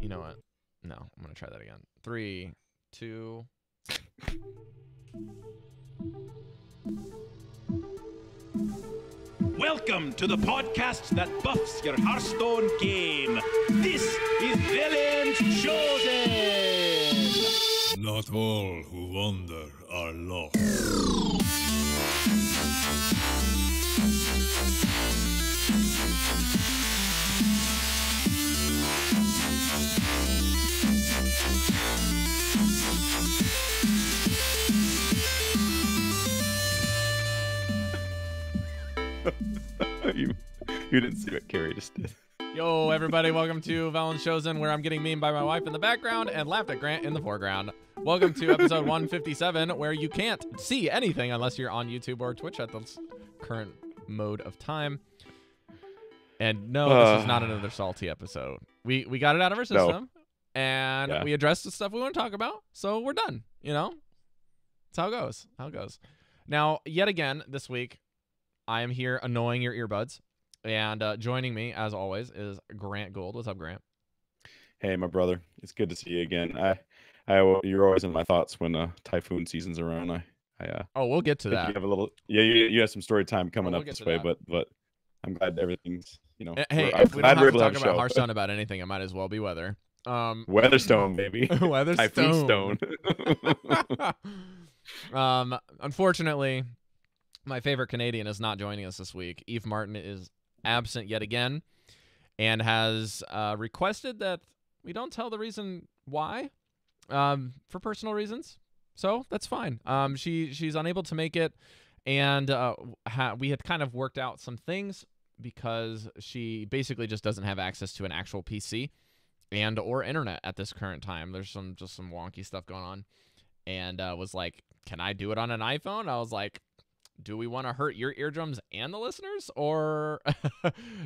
You know what? No, I'm going to try that again. 3, 2. Welcome to the podcast that buffs your Hearthstone game. This is Velen's Chosen. Not all who wander are lost. You didn't see what Carrie just did. Yo, everybody, welcome to Velen's Chosen, where I'm getting memed by my wife in the background and laughed at Grant in the foreground. Welcome to episode 157, where you can't see anything unless you're on YouTube or Twitch at this current mode of time. And no, this is not another salty episode. We got it out of our system, and we addressed the stuff we want to talk about, so we're done, you know? That's how it goes. Now, yet again, this week, I am here annoying your earbuds. And joining me, as always, is Grant Gould. What's up, Grant? Hey, my brother. It's good to see you again. You're always in my thoughts when typhoon season's around. We'll get to that. You have a little, you have some story time coming up this way, but I'm glad everything,'s Hey, if we don't have to talk about Hearthstone about anything, it might as well be weather. Weatherstone, baby. Weatherstone. Typhoon Stone. Unfortunately, my favorite Canadian is not joining us this week. Eve Martin is absent yet again and has requested that we don't tell the reason why, for personal reasons. So that's fine. She's unable to make it, and we had kind of worked out some things because she basically just doesn't have access to an actual PC and or internet at this current time. There's just some wonky stuff going on, and was like, can I do it on an iPhone? I was like, do we want to hurt your eardrums and the listeners? Or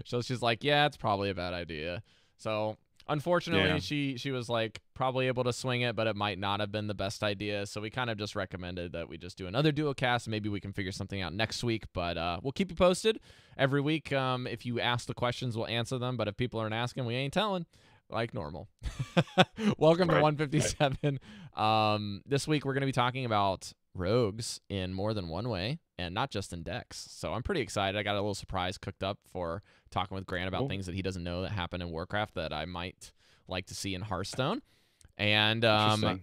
so she's like, yeah, it's probably a bad idea. So unfortunately, she was like probably able to swing it, but it might not have been the best idea. So we kind of just recommended that we just do another duo cast. Maybe we can figure something out next week, but we'll keep you posted every week. If you ask the questions, we'll answer them. But if people aren't asking, we ain't telling. Like normal. Welcome to 157. This week we're going to be talking about rogues in more than one way, and not just in decks. So I'm pretty excited. I got a little surprise cooked up for talking with Grant about things that he doesn't know that happen in Warcraft that I might like to see in Hearthstone. And we're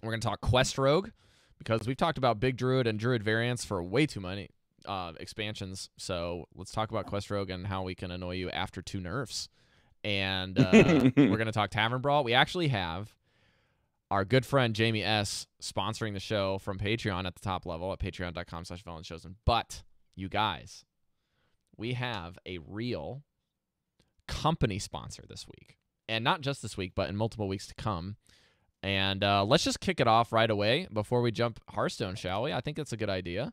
going to talk Quest Rogue, because we've talked about Big Druid and Druid variants for way too many expansions. So let's talk about Quest Rogue and how we can annoy you after 2 nerfs. And we're going to talk Tavern Brawl. We actually have our good friend Jamie S. sponsoring the show from Patreon at the top level at patreon.com/VelenChosen. But, you guys, we have a real company sponsor this week. And not just this week, but in multiple weeks to come. And let's just kick it off right away before we jump Hearthstone, shall we? I think that's a good idea.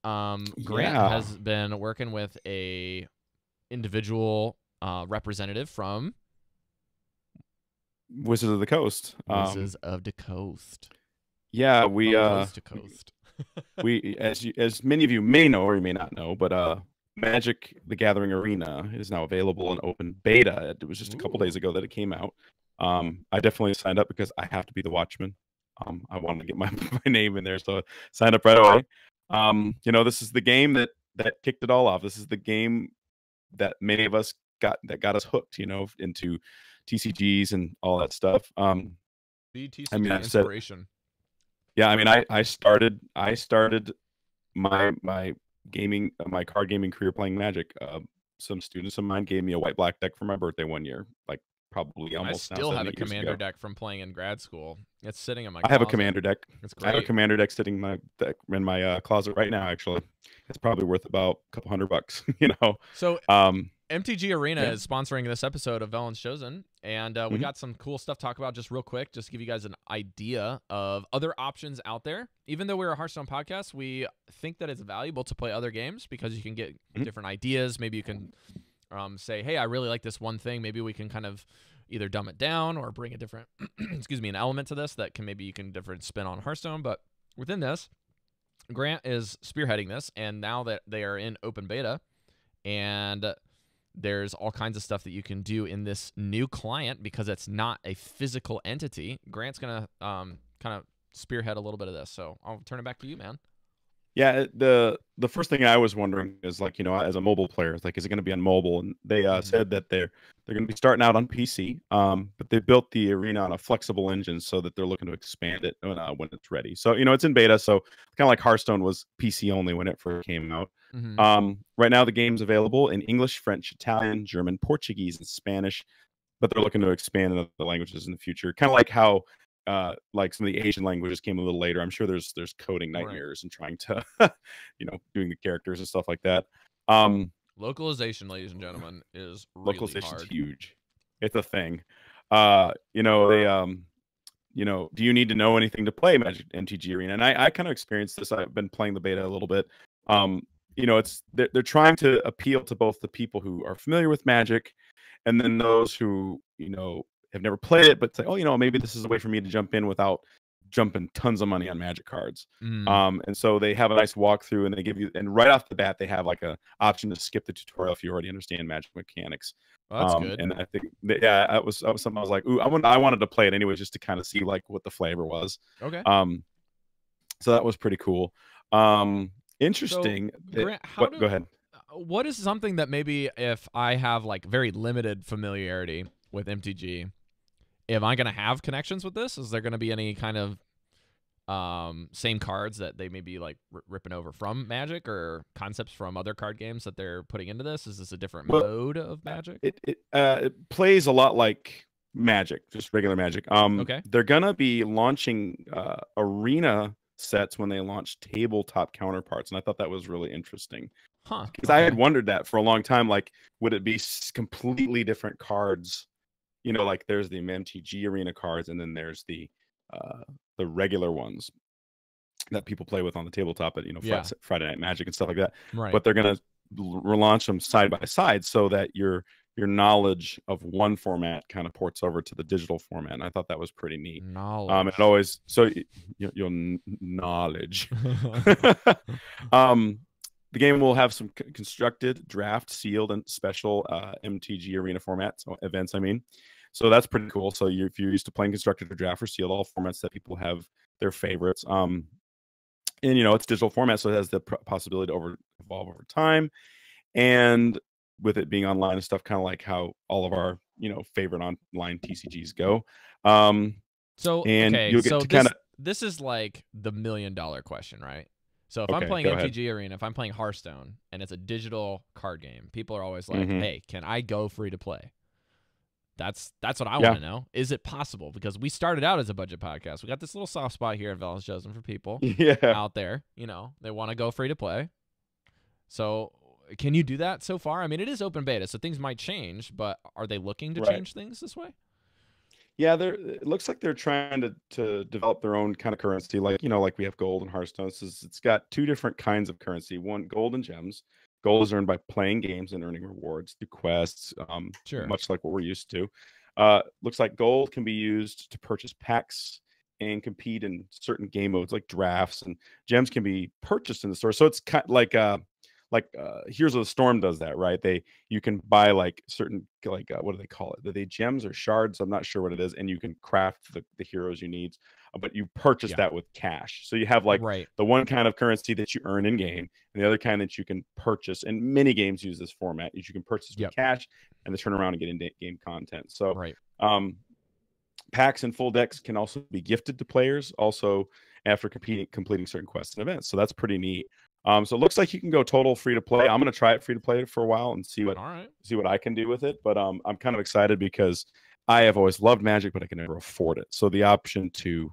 Grant has been working with a individual representative from Wizards of the Coast. Wizards of the Coast. Yeah, we coast to coast. we as many of you may know or you may not know, but Magic the Gathering Arena is now available in open beta. It was just a couple days ago that it came out. I definitely signed up because I have to be the watchman. I wanted to get my name in there, so I signed up right away. This is the game that kicked it all off. This is the game that many of us got us hooked, into TCGs and all that stuff. TCG inspiration. I started my card gaming career playing Magic. Some students of mine gave me a white black deck for my birthday one year, like probably almost. I still have a commander deck from playing in grad school. It's sitting in my closet. I have a commander deck. It's great. I have a commander deck sitting in my closet right now, actually. It's probably worth about a couple $100, So MTG Arena is sponsoring this episode of Velen's Chosen, and we got some cool stuff to talk about just real quick, just to give you guys an idea of other options out there. Even though we're a Hearthstone podcast, we think that it's valuable to play other games because you can get different ideas. Maybe you can say, hey, I really like this one thing. Maybe we can kind of either dumb it down or bring a different, an element to this that can maybe you can different spin on Hearthstone. But within this, Grant is spearheading this, and now that they are in open beta, and There's all kinds of stuff that you can do in this new client because it's not a physical entity. Grant's gonna kind of spearhead a little bit of this, so I'll turn it back to you, man. Yeah, the first thing I was wondering is like, as a mobile player, it's like, is it going to be on mobile? And they said that they're going to be starting out on PC, but they built the arena on a flexible engine so that they're looking to expand it when it's ready. So it's in beta, so kind of like Hearthstone was PC only when it first came out. Right now the game's available in English, French, Italian, German, Portuguese, and Spanish, but they're looking to expand into the languages in the future. Kind of like how like some of the Asian languages came a little later. I'm sure there's coding nightmares and trying to, doing the characters and stuff like that. Localization, ladies and gentlemen, is really Localization's hard. huge. It's a thing. They do you need to know anything to play Magic MTG Arena? And I kind of experienced this. I've been playing the beta a little bit. They're trying to appeal to both the people who are familiar with Magic and then those who, have never played it, but say, oh, maybe this is a way for me to jump in without jumping tons of money on Magic cards. And so they have a nice walkthrough, and they give you, and right off the bat, they have like a option to skip the tutorial if you already understand Magic mechanics. Well, that's good. And I think, that was something I was like, ooh, I wanted to play it anyway, just to kind of see like what the flavor was. Okay. So that was pretty cool. Interesting. So, Grant, go ahead. What is something that maybe if I have like very limited familiarity with MTG, am I going to have connections with this? Is there going to be any kind of same cards that they may be like ripping over from Magic, or concepts from other card games that they're putting into this? Is this a different mode of Magic? It plays a lot like Magic, just regular Magic. Okay. They're going to be launching arena sets when they launch tabletop counterparts, and I thought that was really interesting. Because I had wondered that for a long time, like, would it be completely different cards? Like there's the MTG Arena cards, and then there's the regular ones that people play with on the tabletop at Friday Night Magic and stuff like that. Right. But they're gonna relaunch them side by side so that your knowledge of one format kind of ports over to the digital format. And I thought that was pretty neat. Knowledge. It always you'll knowledge. The game will have some constructed, draft, sealed, and special MTG Arena formats, events, I mean. So that's pretty cool. So if you're used to playing constructed or draft or sealed, all formats that people have their favorites. And, it's digital format, so it has the possibility to evolve over time. And with it being online and stuff, kind of like how all of our, favorite online TCGs go. You'll get this is like the $1 million question, right? So if Okay, I'm playing go MTG ahead. Arena, if I'm playing Hearthstone, and it's a digital card game, people are always like, hey, can I go free to play? That's what I want to know. Is it possible? Because we started out as a budget podcast. We got this little soft spot here at Velen's Chosen for people out there. They want to go free to play. So can you do that so far? I mean, it is open beta, so things might change, but are they looking to change things this way? Yeah, it looks like they're trying to develop their own kind of currency, like like we have gold and Hearthstone. So it's got two different kinds of currency. One, gold and gems. Gold is earned by playing games and earning rewards through quests, much like what we're used to. Looks like gold can be used to purchase packs and compete in certain game modes like drafts, and gems can be purchased in the store. So it's kind of like Heroes of the Storm does that, right? You can buy like certain what do they call it? Are they gems or shards? I'm not sure what it is, and you can craft the heroes you need, but you purchase that with cash. So you have like the one kind of currency that you earn in game, and the other kind that you can purchase. And many games use this format. You can purchase with cash and then turn around and get in game content. So packs and full decks can also be gifted to players also after completing certain quests and events. So that's pretty neat. So it looks like you can go total free to play. I'm going to try it free to play for a while and see what I can do with it. But I'm kind of excited because I have always loved Magic, but I can never afford it. So the option to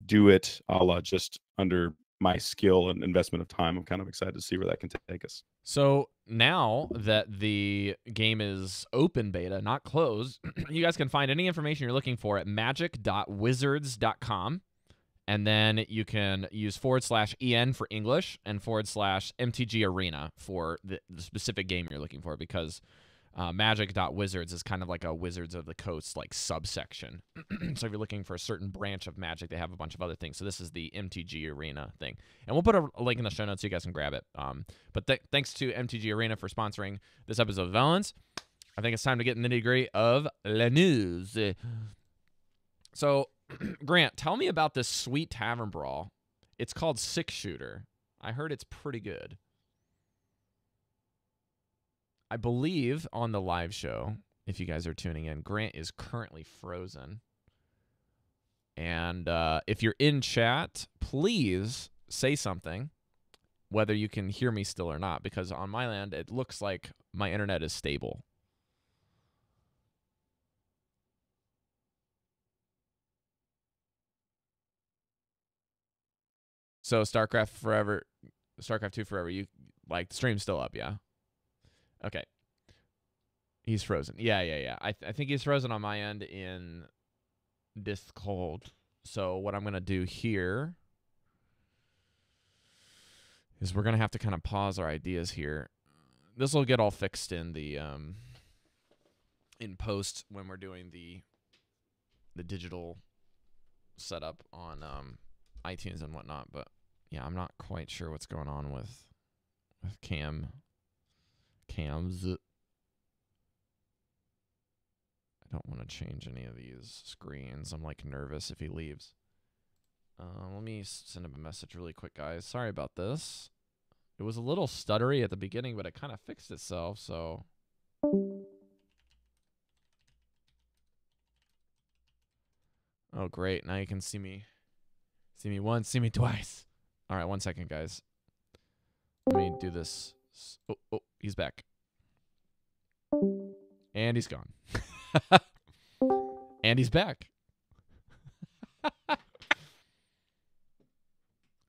do it just under my skill and investment of time, I'm kind of excited to see where that can take us. So now that the game is open beta, not closed, you guys can find any information you're looking for at magic.wizards.com. And then you can use /EN for English and /MTG Arena for the specific game you're looking for, because Magic.Wizards is kind of like a Wizards of the Coast like subsection. So if you're looking for a certain branch of Magic, they have a bunch of other things. So this is the MTG Arena thing. And we'll put a link in the show notes so you guys can grab it. But thanks to MTG Arena for sponsoring this episode of Velen's. I think it's time to get in the nitty-gritty of la news. So, Grant, tell me about this sweet tavern brawl. It's called Six Shooter. I heard it's pretty good. I believe on the live show, if you guys are tuning in, Grant is currently frozen. And if you're in chat, please say something, whether you can hear me still or not, because on my land, it looks like my internet is stable. So StarCraft 2 Forever, you like the stream's still up, yeah? Okay. He's frozen. Yeah. I think he's frozen on my end in Discord. So what I'm going to do here is we're going to have to kind of pause our ideas here. This will get all fixed in the in post when we're doing the digital setup on iTunes and whatnot, but yeah, I'm not quite sure what's going on with cams. I don't want to change any of these screens. I'm like nervous if he leaves. Let me send him a message really quick, guys. Sorry about this. It was a little stuttery at the beginning, but it kind of fixed itself, so. Oh, great. Now you can see me. See me once, see me twice. All right, 1 second, guys. Let me do this. Oh, he's back. And he's gone. And he's back.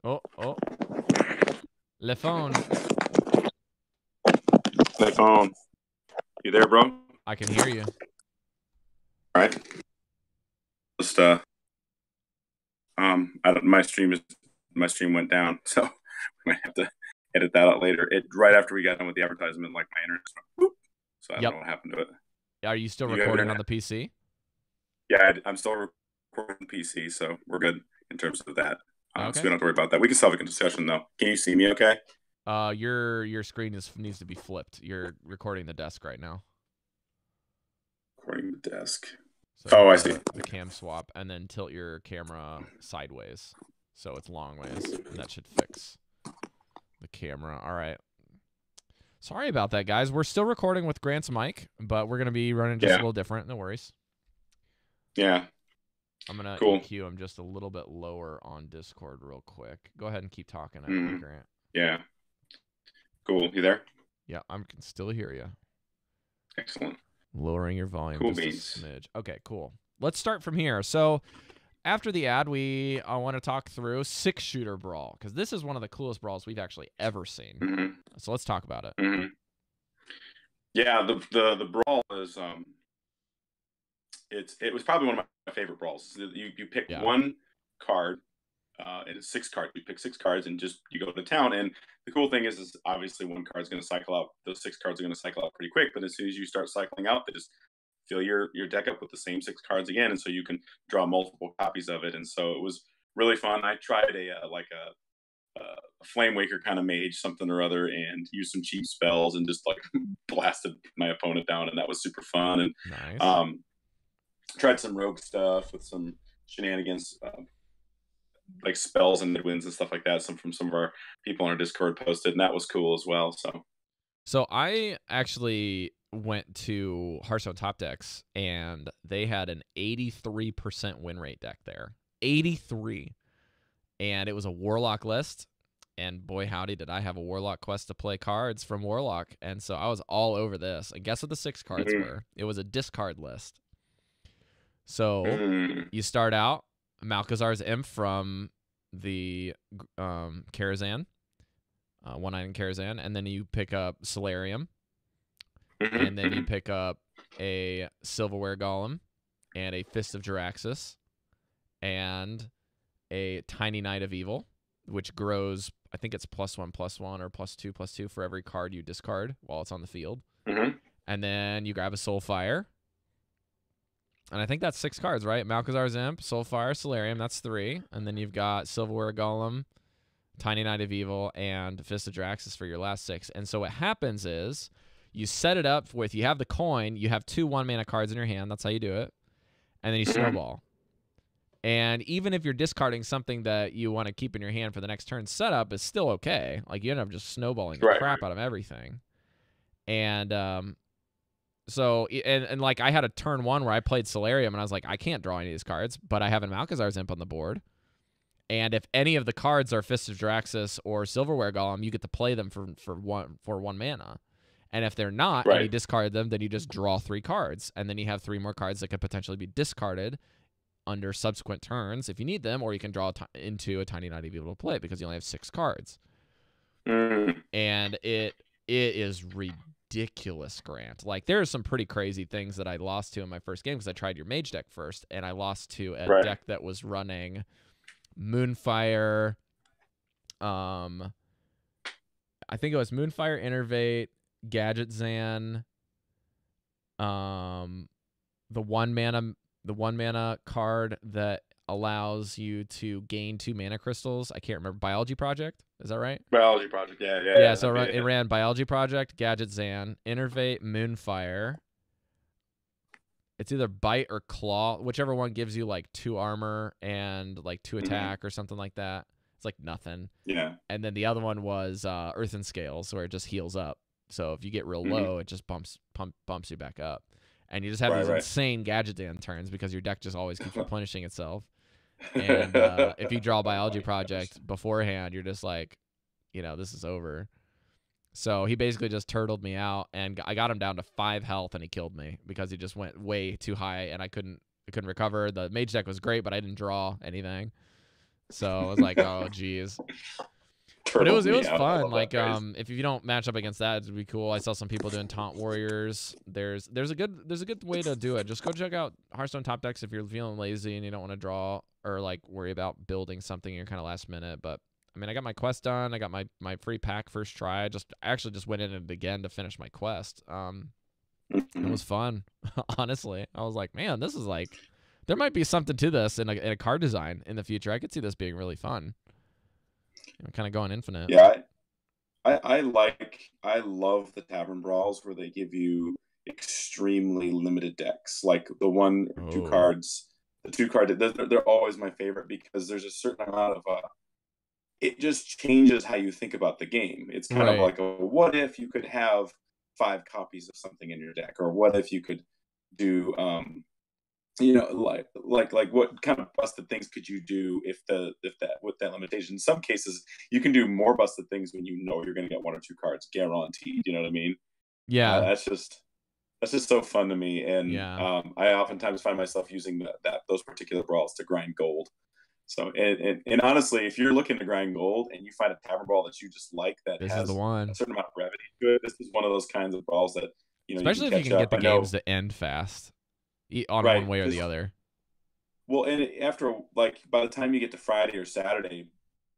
Oh. Le phone. Le phone. You there, bro? I can hear you. All right. Just my stream went down, so we might have to edit that out later. Right after we got done with the advertisement, like my internet went, whoop, so I don't know what happened to it. Are you still recording on the PC? Yeah, I'm still recording on the PC, so we're good in terms of that. Okay. So we don't have to worry about that. We can still have a discussion though. Can you see me okay? Your screen needs to be flipped. You're recording the desk right now. Recording the desk. So I see. The cam swap, and then tilt your camera sideways, so it's long ways, and that should fix the camera. All right. Sorry about that, guys. We're still recording with Grant's mic, but we're gonna be running just a little different. No worries. Yeah. I'm gonna EQ him just a little bit lower on Discord real quick. Go ahead and keep talking, Grant. Yeah. Cool. You there? Yeah, I can still hear you. Excellent. Lowering your volume cool just a smidge. Okay, cool. Let's start from here. So after the ad, I want to talk through Six Shooter Brawl, because this is one of the coolest brawls we've actually ever seen. Mm-hmm. So let's talk about it. Mm-hmm. Yeah, the brawl is it was probably one of my favorite brawls. You pick one card, and it's 6 cards. You pick 6 cards and just you go to town. And the cool thing is obviously one card's going to cycle out. Those 6 cards are going to cycle out pretty quick. But as soon as you start cycling out, they just fill your deck up with the same 6 cards again, and so you can draw multiple copies of it. And so it was really fun. I tried a Flame Waker kind of mage, something or other, and used some cheap spells and just like blasted my opponent down, and that was super fun. And nice. Tried some rogue stuff with some shenanigans, like spells and midwinds and stuff like that. Some of our people on our Discord posted, and that was cool as well. So I actually went to Hearthstone Top Decks, and they had an 83% win rate deck there. 83. And it was a Warlock list. And boy, howdy, did I have a Warlock quest to play cards from Warlock. And so I was all over this. And guess what the 6 cards were? It was a discard list. So you start out Malchazar's Imp from the Karazhan, one-item Karazhan, and then you pick up Solarium, and then you pick up a Silverware Golem, and a Fist of Jaraxxus, and a Tiny Knight of Evil, which grows, I think it's +1/+1 or +2/+2 for every card you discard while it's on the field. And then you grab a Soulfire. And I think that's 6 cards, right? Malchazar's Imp, Soulfire, Solarium, that's 3. And then you've got Silverware Golem, Tiny Knight of Evil, and Fist of Jaraxxus for your last 6. And so what happens is You set it up with, you have the coin, you have 2 1-mana cards in your hand. That's how you do it. And then you snowball. And even if you're discarding something that you want to keep in your hand for the next turn, setup is still okay. Like, you end up just snowballing the crap out of everything. And so, like, I had a turn 1 where I played Solarium, and I was like, I can't draw any of these cards, but I have an Malkazar's Imp on the board. And if any of the cards are Fist of Draxus or Silverware Golem, you get to play them for 1 mana. And if they're not, and you discard them, then you just draw 3 cards. And then you have 3 more cards that could potentially be discarded under subsequent turns if you need them, or you can draw into a Tiny Not Evil to play because you only have 6 cards. And it is ridiculous, Grant. Like, there's some pretty crazy things that I lost to in my first game because I tried your Mage deck first, and I lost to a deck that was running Moonfire. I think it was Moonfire, Innervate, Gadget Zan, the 1 mana card that allows you to gain 2 mana crystals. I can't remember. Biology Project, is that right? Biology Project, yeah. So it ran Biology Project, Gadget Zan, Innervate, Moonfire. It's either Bite or Claw, whichever one gives you like 2 armor and like 2 attack or something like that. It's like nothing. Yeah. And then the other one was Earthen Scales, where it just heals up. So if you get real low, it just bumps you back up. And you just have these insane Gadget Zan turns because your deck just always keeps replenishing itself. And if you draw Biology Project beforehand, you're just like, this is over. So he basically just turtled me out, and I got him down to 5 health, and he killed me because he just went way too high, and I couldn't recover. The Mage deck was great, but I didn't draw anything. So I was like, oh, geez. But it was fun. Like, if you don't match up against that, it'd be cool. I saw some people doing Taunt Warriors. There's a good way to do it. Just go check out Hearthstone Top Decks if you're feeling lazy and you don't want to draw or like worry about building something. You're kind of last minute. But I mean, I got my quest done. I got my free pack first try. I actually just went in it again to finish my quest. It was fun. Honestly, I was like, man, this is like, there might be something to this in a card design in the future. I could see this being really fun. Kind of going infinite. Yeah, I love the Tavern Brawls where they give you extremely limited decks. Like the 2 cards, the 2 cards, they're always my favorite because there's a certain amount of it just changes how you think about the game. It's kind of like what if you could have 5 copies of something in your deck, or what if you could do like what kind of busted things could you do with that limitation? In some cases, you can do more busted things when you know you're going to get 1 or 2 cards guaranteed. You know what I mean? Yeah. That's just so fun to me, and I oftentimes find myself using those particular brawls to grind gold. So and honestly, if you're looking to grind gold and you find a Tavern Brawl that you just like that has a certain amount of brevity to it, this is one of those kinds of brawls that especially if you can get the games to end fast. On one way or the other. Well, and after, like, by the time you get to Friday or Saturday,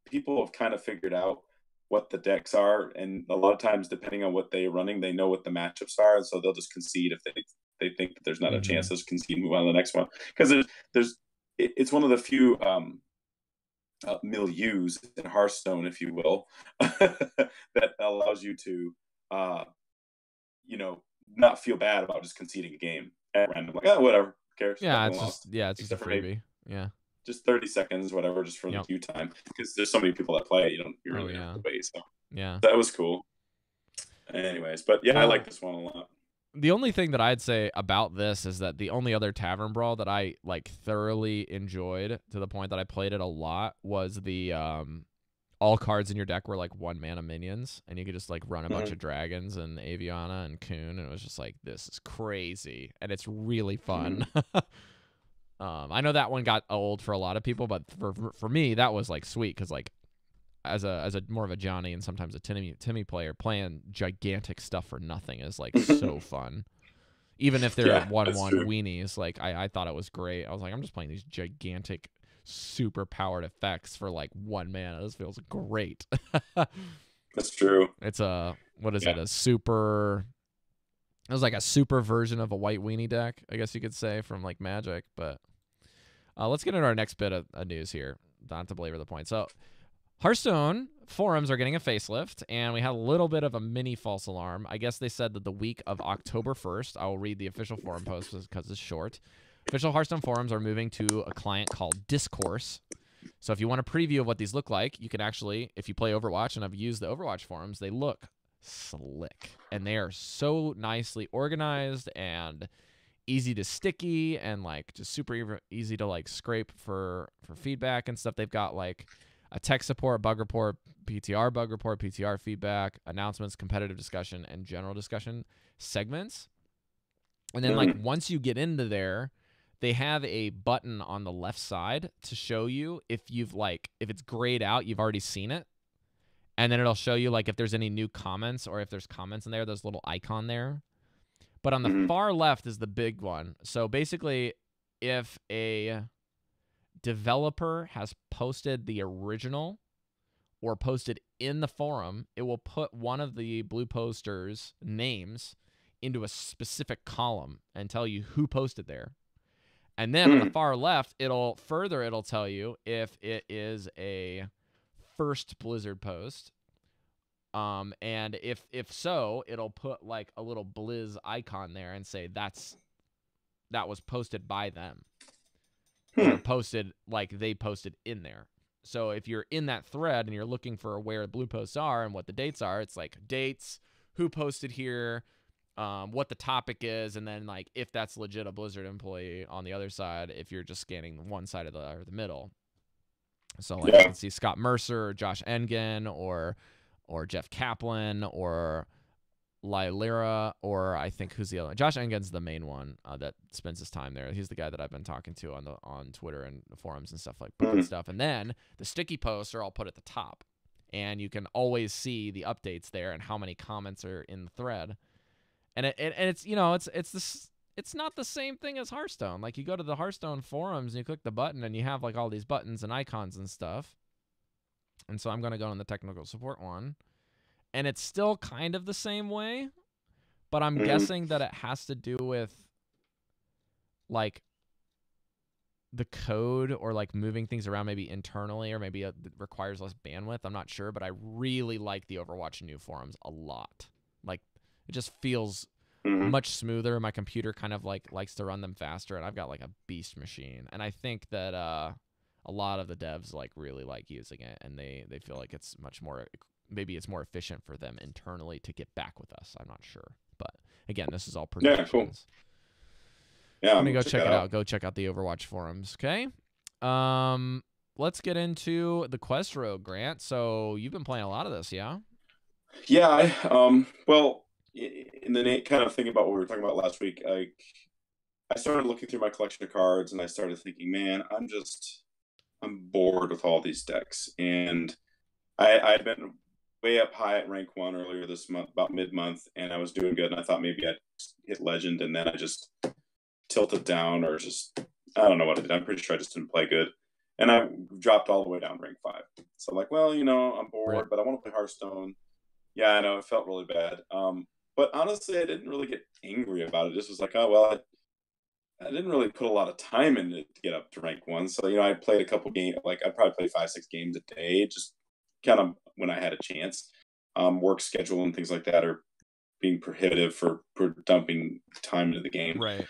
people have kind of figured out what the decks are, and a lot of times, depending on what they're running, they know what the matchups are, and so they'll just concede if they think that there's not a chance. They'll just concede and move on to the next one. Because it's one of the few milieus in Hearthstone, if you will, that allows you to, not feel bad about just conceding a game at random. Like, oh, whatever, who cares? It's just a freebie. Yeah, just 30 seconds, whatever, just for the queue time. Because there's so many people that play it, you really have to wait. So that was cool. Anyways, but I like this one a lot. The only thing that I'd say about this is that the only other Tavern Brawl that I like thoroughly enjoyed to the point that I played it a lot was the all cards in your deck were like 1 mana minions, and you could just like run a bunch of dragons and Aviana and Coon, and it was just like, this is crazy, and it's really fun. I know that one got old for a lot of people, but for me, that was like sweet because like as a more of a Johnny and sometimes a Timmy player, playing gigantic stuff for nothing is like so fun. Even if they're 1/1 weenies, like I thought it was great. I was like, I'm just playing these gigantic, super powered effects for like 1 mana. This feels great. That's true. It's what is it? A super. It was like a super version of a white weenie deck, I guess you could say, from like Magic. But let's get into our next bit of news here. Not to belabor the point. So Hearthstone forums are getting a facelift, and we had a little bit of a mini false alarm. I guess they said that the week of October 1st, I will read the official forum post because it's short. Official Hearthstone forums are moving to a client called Discourse. So if you want a preview of what these look like, you can actually, if you play Overwatch, and I've used the Overwatch forums, they look slick. And they are so nicely organized and easy to sticky and like just super easy to like scrape for feedback and stuff. They've got like a tech support, bug report, PTR feedback, announcements, competitive discussion, and general discussion segments. And then like once you get into there, they have a button on the left side to show you if it's grayed out, you've already seen it. And then it'll show you like if there's any new comments or if there's comments in there, there's a little icon there. But on the far left is the big one. So basically, if a developer has posted the original or posted in the forum, it will put one of the blue posters' names into a specific column and tell you who posted there. And then on the far left, it'll tell you if it is a first Blizzard post. And if so, it'll put like a little Blizz icon there and say that was posted by them. Or posted like they posted in there. So if you're in that thread and you're looking for where blue posts are and what the dates are, it's like dates, who posted here, what the topic is, and then like if that's legit a Blizzard employee on the other side, if you're just scanning one side of the middle. So like you can see Scott Mercer or Josh Engen or Jeff Kaplan or Lylera, or I think who's the other one? Josh Engen's the main one that spends his time there. He's the guy that I've been talking to on Twitter and the forums and stuff like that stuff. And then the sticky posts are all put at the top, and you can always see the updates there and how many comments are in the thread. And it's it's not the same thing as Hearthstone. Like you go to the Hearthstone forums and you click the button and you have like all these buttons and icons and stuff. And so I'm gonna go on the technical support one. And it's still kind of the same way, but I'm guessing that it has to do with like the code or like moving things around maybe internally, or maybe it requires less bandwidth. I'm not sure, but I really like the Overwatch new forums a lot. Like it just feels much smoother. My computer kind of like likes to run them faster, and I've got like a beast machine. And I think that a lot of the devs like really like using it, and they feel like it's much more. Maybe it's more efficient for them internally to get back with us. I'm not sure. But again, this is all predictions. Yeah, cool. Yeah, let me go check it out. Go check out the Overwatch forums, okay? Let's get into the Quest Rogue, Grant. So you've been playing a lot of this, yeah? Yeah, well, in the kind of thinking about what we were talking about last week, I started looking through my collection of cards, and I started thinking, man, I'm bored with all these decks. And I'd been way up high at rank 1 earlier this month, about mid-month, and I was doing good, and I thought maybe I'd hit legend, and then I just tilted down, or just, I don't know what I did. I'm pretty sure I just didn't play good. And I dropped all the way down rank 5. So I'm like, well, I'm bored, but I want to play Hearthstone. Yeah, I know, it felt really bad. But honestly, I didn't really get angry about it. It just was like, oh, well, I didn't really put a lot of time in it to get up to rank 1. So, I played a couple games, like I probably played 5-6 games a day, just kind of when I had a chance. Work schedule and things like that are being prohibitive for dumping time into the game. Right.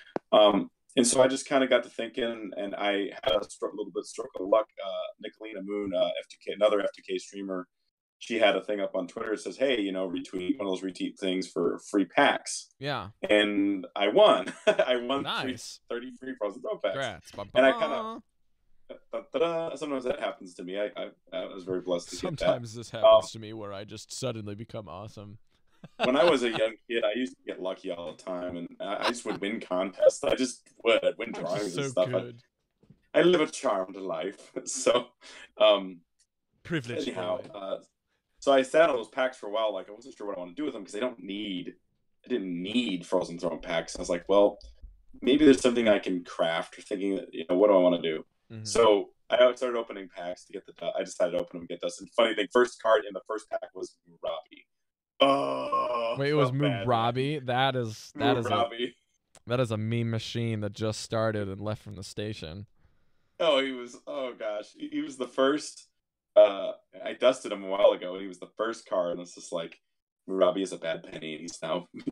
And so I just kind of got to thinking, and I had a little bit of stroke of luck. Nicolina Moon, FTK, another FTK streamer, she had a thing up on Twitter that says, hey, retweet one of those retweet things for free packs. Yeah. And I won. I won nice. 30 free Frozen Throne packs. Congrats. And I kind of, sometimes that happens to me. I was very blessed to get that. Sometimes this happens to me where I just suddenly become awesome. When I was a young kid, I used to get lucky all the time, and I just would win contests. I'd win drawings and stuff. Good. I live a charmed life. So, privilege. Anyhow, so I sat on those packs for a while. Like I wasn't sure what I want to do with them because I didn't need Frozen Throne packs. I was like, well, maybe there's something I can craft, or thinking that, what do I want to do? Mm-hmm. So I started opening packs to get I decided to open them and get dust. And funny thing, first card in the first pack was Robbie. Oh, wait, it was Robbie. That is a meme machine that just started and left from the station. Oh, he was. Oh gosh, he was the first I dusted him a while ago, and he was the first card, and it's just like Murabi is a bad penny, and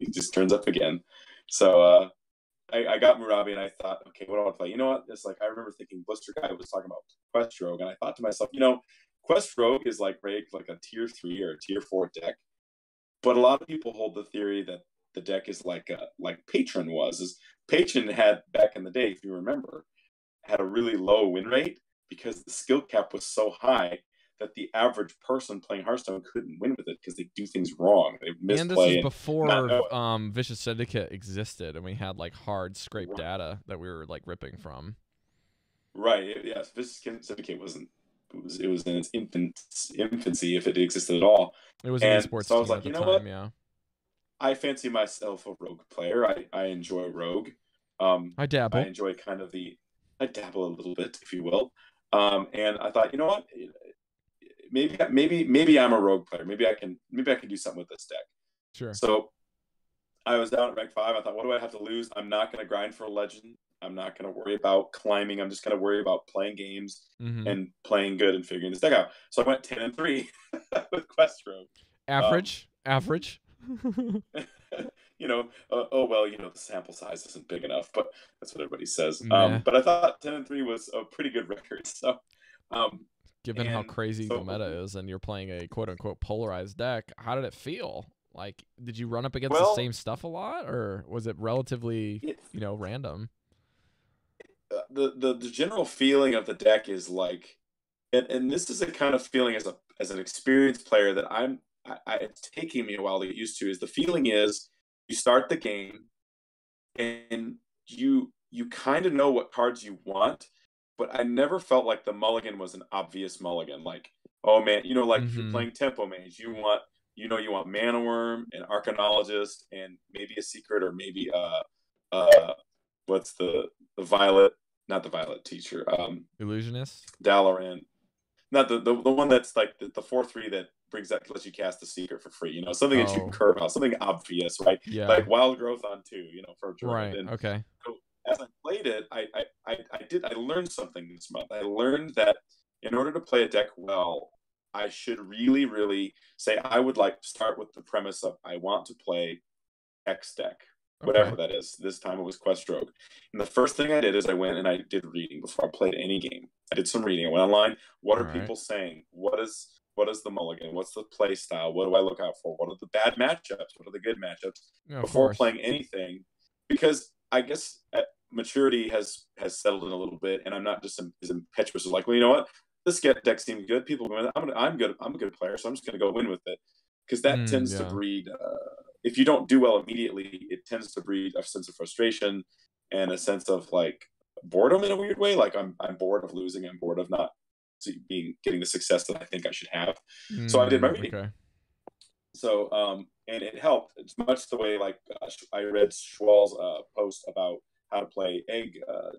he just turns up again. So I got Murabi, and I thought, okay, what do I want to play? You know what? It's like I remember thinking Blister Guy was talking about Quest Rogue, and I thought to myself, Quest Rogue is like ranked like a tier 3 or a tier 4 deck, but a lot of people hold the theory that the deck is like Patron was. Is Patron had back in the day, if you remember, had a really low win rate because the skill cap was so high that the average person playing Hearthstone couldn't win with it because they do things wrong. They misplay. And this is before Vicious Syndicate existed, and we had like hard scrape data that we were like ripping from. Right. Yes. Vicious Syndicate wasn't. It was in its infancy, if it existed at all. It was an esports so I was team like, at the you know time, what? yeah. I fancy myself a rogue player. I enjoy rogue. I dabble. I enjoy I dabble a little bit, if you will. And I thought, you know what? Maybe I'm a rogue player. Maybe I can do something with this deck. Sure. So I was down at rank 5. I thought, what do I have to lose? I'm not going to grind for a legend. I'm not going to worry about climbing. I'm just going to worry about playing games and playing good and figuring this deck out. So I went 10-3 with Quest Rogue. Average. The sample size isn't big enough, but that's what everybody says. But I thought 10-3 was a pretty good record. So, given how crazy the meta is, and you're playing a quote unquote polarized deck, how did it feel? Like, did you run up against the same stuff a lot, or was it relatively, random? The general feeling of the deck is like, and this is a kind of feeling as an experienced player that it's taking me a while to get used to. Is the feeling is you start the game and you kind of know what cards you want, but I never felt like the mulligan was an obvious mulligan. Like, oh man, if you're playing Tempo Mage, you want Mana Worm, an Arcanologist, and maybe a Secret, or maybe what's the Violet, not the Violet teacher, Illusionist, Dalaran, not the one that's like the 4/3 that lets you cast the Secret for free. Something that you can curve out, something obvious, right? Yeah. Like Wild Growth on 2, for Druid. Right. And okay. So as I played it, I learned something this month. I learned that in order to play a deck well, I should really, really say I would like to start with the premise of I want to play X deck, whatever that is. This time it was Quest Rogue. And the first thing I did is I went and I did reading before I played any game. I did some reading. I went online. What are people saying? What is the mulligan? What's the play style? What do I look out for? What are the bad matchups? What are the good matchups? Before playing anything, because I guess maturity has settled in a little bit, and I'm not just as impetuous as like, well, you know what? This deck seems good. People go, I'm good. I'm a good player, so I'm just going to go win with it, because that tends to breed. If you don't do well immediately, it tends to breed a sense of frustration and a sense of like boredom in a weird way. Like I'm bored of losing. I'm bored of not getting the success that I think I should have. So I did my reading. Okay. So and it helped. It's much the way like I read Schwal's post about how to play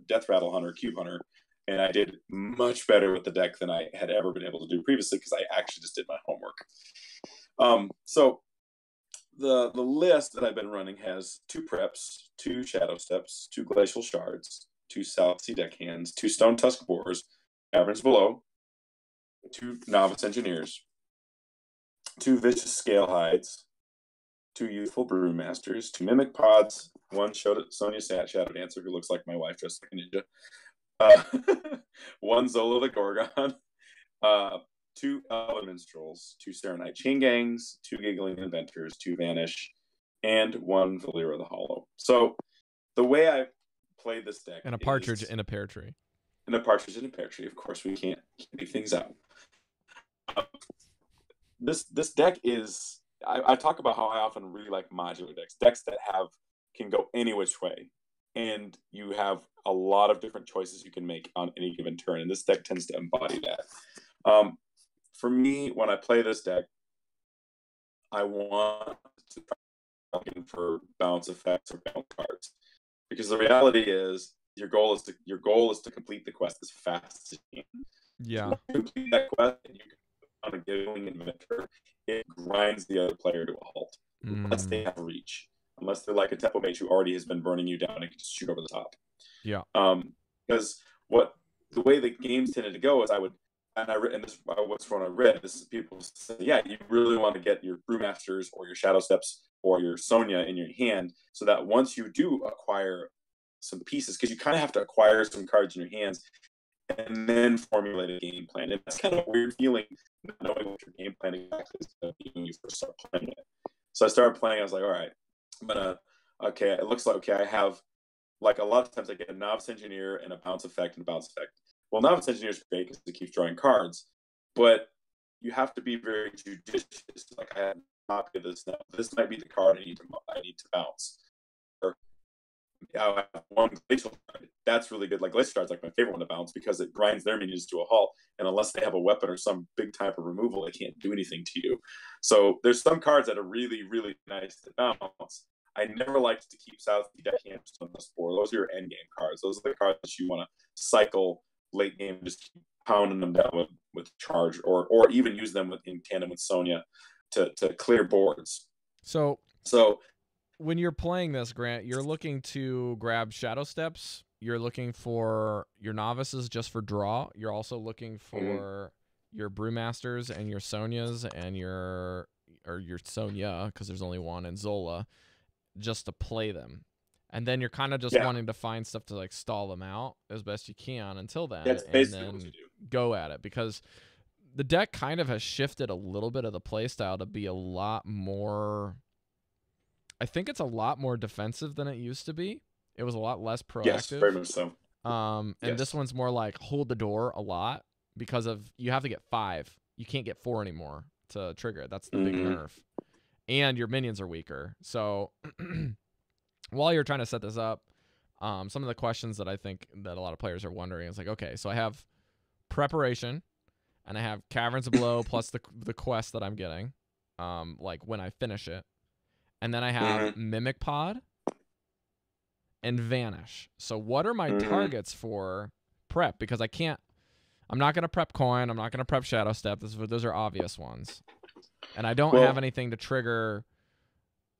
Death Rattle Hunter, Cube Hunter, and I did much better with the deck than I had ever been able to do previously because I actually just did my homework. So the list that I've been running has 2 preps, 2 Shadow Steps, 2 Glacial Shards, 2 South Sea Deckhands, 2 Stone Tusk Boars, Caverns Below, 2 Novice Engineers, 2 Vicious Scale Hides, 2 Youthful Brewmasters, 2 Mimic Pods, 1 Sonya Shadow Dancer who looks like my wife dressed like a ninja, 1 Zola the Gorgon, 2 Elven Minstrels, 2 Serenite Chain Gangs, 2 Giggling Inventors, 2 Vanish, and 1 Valera the Hollow. So the way I played this deck, and a partridge in a pear tree. And a partridge in a pear tree. Of course, we can't leave things out. This deck is. I talk about how I often really like modular decks that can go any which way, and you have a lot of different choices you can make on any given turn. And this deck tends to embody that. For me, when I play this deck, I want to try for balance effects or balance cards, because the reality is your goal is to complete the quest as fast as you can. Yeah. So complete that quest, and you can on a giggling inventor, it grinds the other player to a halt unless they have reach, unless they're like a Tempo Mage who already has been burning you down and can just shoot over the top. Yeah. Because the way the games tended to go is I would and this what's when I read this is people say, yeah, you really want to get your Brewmasters or your Shadow Steps or your Sonya in your hand, so that once you do acquire some pieces, because you kind of have to acquire some cards in your hands and then formulate a game plan. And that's kind of a weird feeling, not knowing what your game plan exactly is going to be when you first start playing it. So I started playing. I was like, all right, I'm gonna. Okay, it looks like I have like a lot of times I get a Novice Engineer and a bounce effect and a bounce effect. Well, Novice Engineer is great because it keeps drawing cards, but you have to be very judicious. Like I have a copy of this now. This might be the card I need to bounce. Or I have one Glacial card. That's really good. Like Glacial card's like my favorite one to bounce because it grinds their minions to a halt, and unless they have a weapon or some big type of removal, they can't do anything to you. So there's some cards that are really, really nice to bounce. I never liked to keep South Deckhands on the board. Those are your end game cards. Those are the cards that you want to cycle late game, just keep pounding them down with charge, or even use them in tandem with Sonya to clear boards. So when you're playing this, Grant, you're looking to grab Shadow Steps. You're looking for your Novices just for draw. You're also looking for your Brewmasters and your Sonyas and your Sonya, because there's only one, and Zola, just to play them. And then you're kind of just wanting to find stuff to like stall them out as best you can until then. That's basically what you do. Go at it, because the deck kind of has shifted a little bit of the play style to be a lot more. I think it's a lot more defensive than it used to be. It was a lot less proactive. Yes, very much so. And this one's more like hold the door a lot, because of you have to get 5. You can't get 4 anymore to trigger it. That's the big nerf. And your minions are weaker. So while you're trying to set this up, some of the questions that I think that a lot of players are wondering is like, okay, so I have preparation, and I have Caverns of Below plus the quest that I'm getting, like when I finish it, and then I have Mimic Pod and Vanish. So what are my targets for prep? Because I'm not gonna prep Coin. I'm not gonna prep Shadow Step. Those are obvious ones, and I don't have anything to trigger.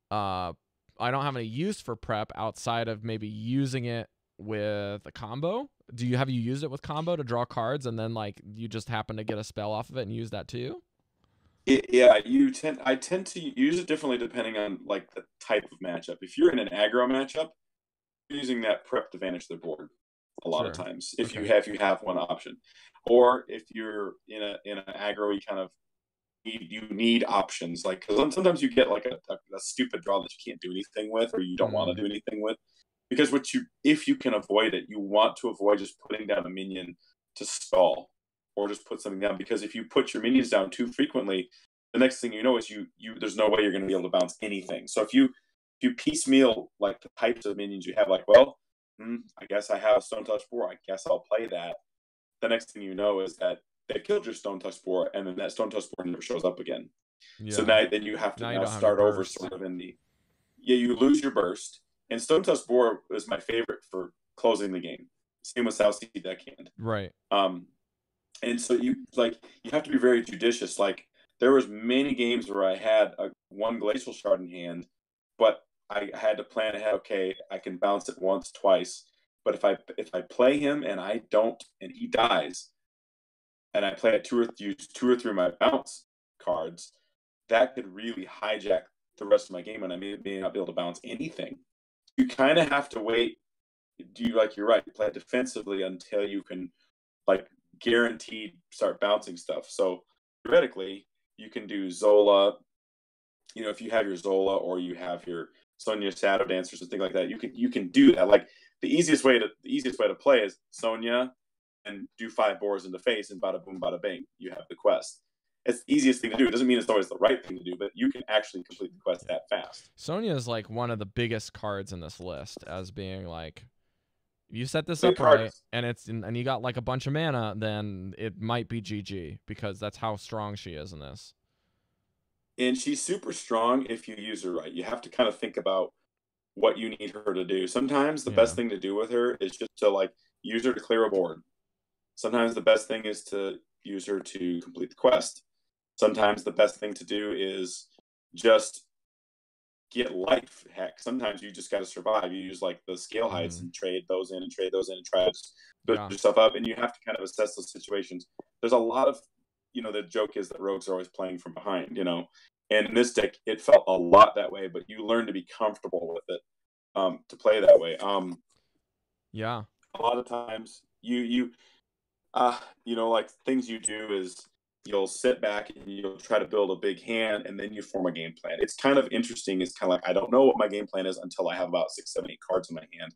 I don't have any use for prep outside of maybe using it with a combo. Have you used it with combo to draw cards, and then like you just happen to get a spell off of it and use that too? Yeah, I tend to use it differently depending on like the type of matchup. If you're in an aggro matchup, you're using that prep to vanish their board a lot of times. If you have one option, or if you're in an aggro, you need options. Like, because sometimes you get like a stupid draw that you can't do anything with, or you don't want to do anything with. Because if you can avoid it, you want to avoid just putting down a minion to stall, or just put something down. Because if you put your minions down too frequently, the next thing you know is there's no way you're going to be able to bounce anything. So if you piecemeal like the types of minions you have, like, well, I guess I have a Stone Touch Boar, I guess I'll play that. The next thing you know is that they killed your Stone Touch Boar, and then that Stone Touch Boar never shows up again. Yeah. So then you have to now start over sort of in the... Yeah, you lose your burst. And Stone Touch Boar is my favorite for closing the game. Same with South Sea Deckhand. Right. And so you have to be very judicious. Like, there was many games where I had one Glacial Shard in hand, but I had to plan ahead. Okay, I can bounce it once, twice. But if I play him and I don't, and he dies, and I play use 2 or 3 of my bounce cards, that could really hijack the rest of my game, and I may not be able to bounce anything. You kind of have to wait. You're right, play defensively until you can like guaranteed start bouncing stuff. So theoretically, you can do Zola. You know, if you have your Zola or you have your Sonya Shadow Dancers and things like that, you can do that. Like the easiest way to play is Sonya and do 5 boars in the face, and bada boom, bada bing, you have the quest. It's the easiest thing to do. It doesn't mean it's always the right thing to do, but you can actually complete the quest that fast. Sonya is like one of the biggest cards in this list, as being like, if you set this up right and you got like a bunch of mana, then it might be GG, because that's how strong she is in this. And she's super strong if you use her right. You have to kind of think about what you need her to do. Sometimes the best thing to do with her is just to like use her to clear a board. Sometimes the best thing is to use her to complete the quest. Sometimes the best thing to do is just get life. Heck, sometimes you just got to survive. You use like the scale heights and trade those in and try to build yourself up. And you have to kind of assess those situations. there's a lot of, the joke is that rogues are always playing from behind, and in this deck it felt a lot that way, but you learn to be comfortable with it, to play that way. Yeah. A lot of times like things you do is you'll sit back and you'll try to build a big hand, and then you form a game plan. It's kind of interesting. It's kind of like, I don't know what my game plan is until I have about 6, 7, 8 cards in my hand,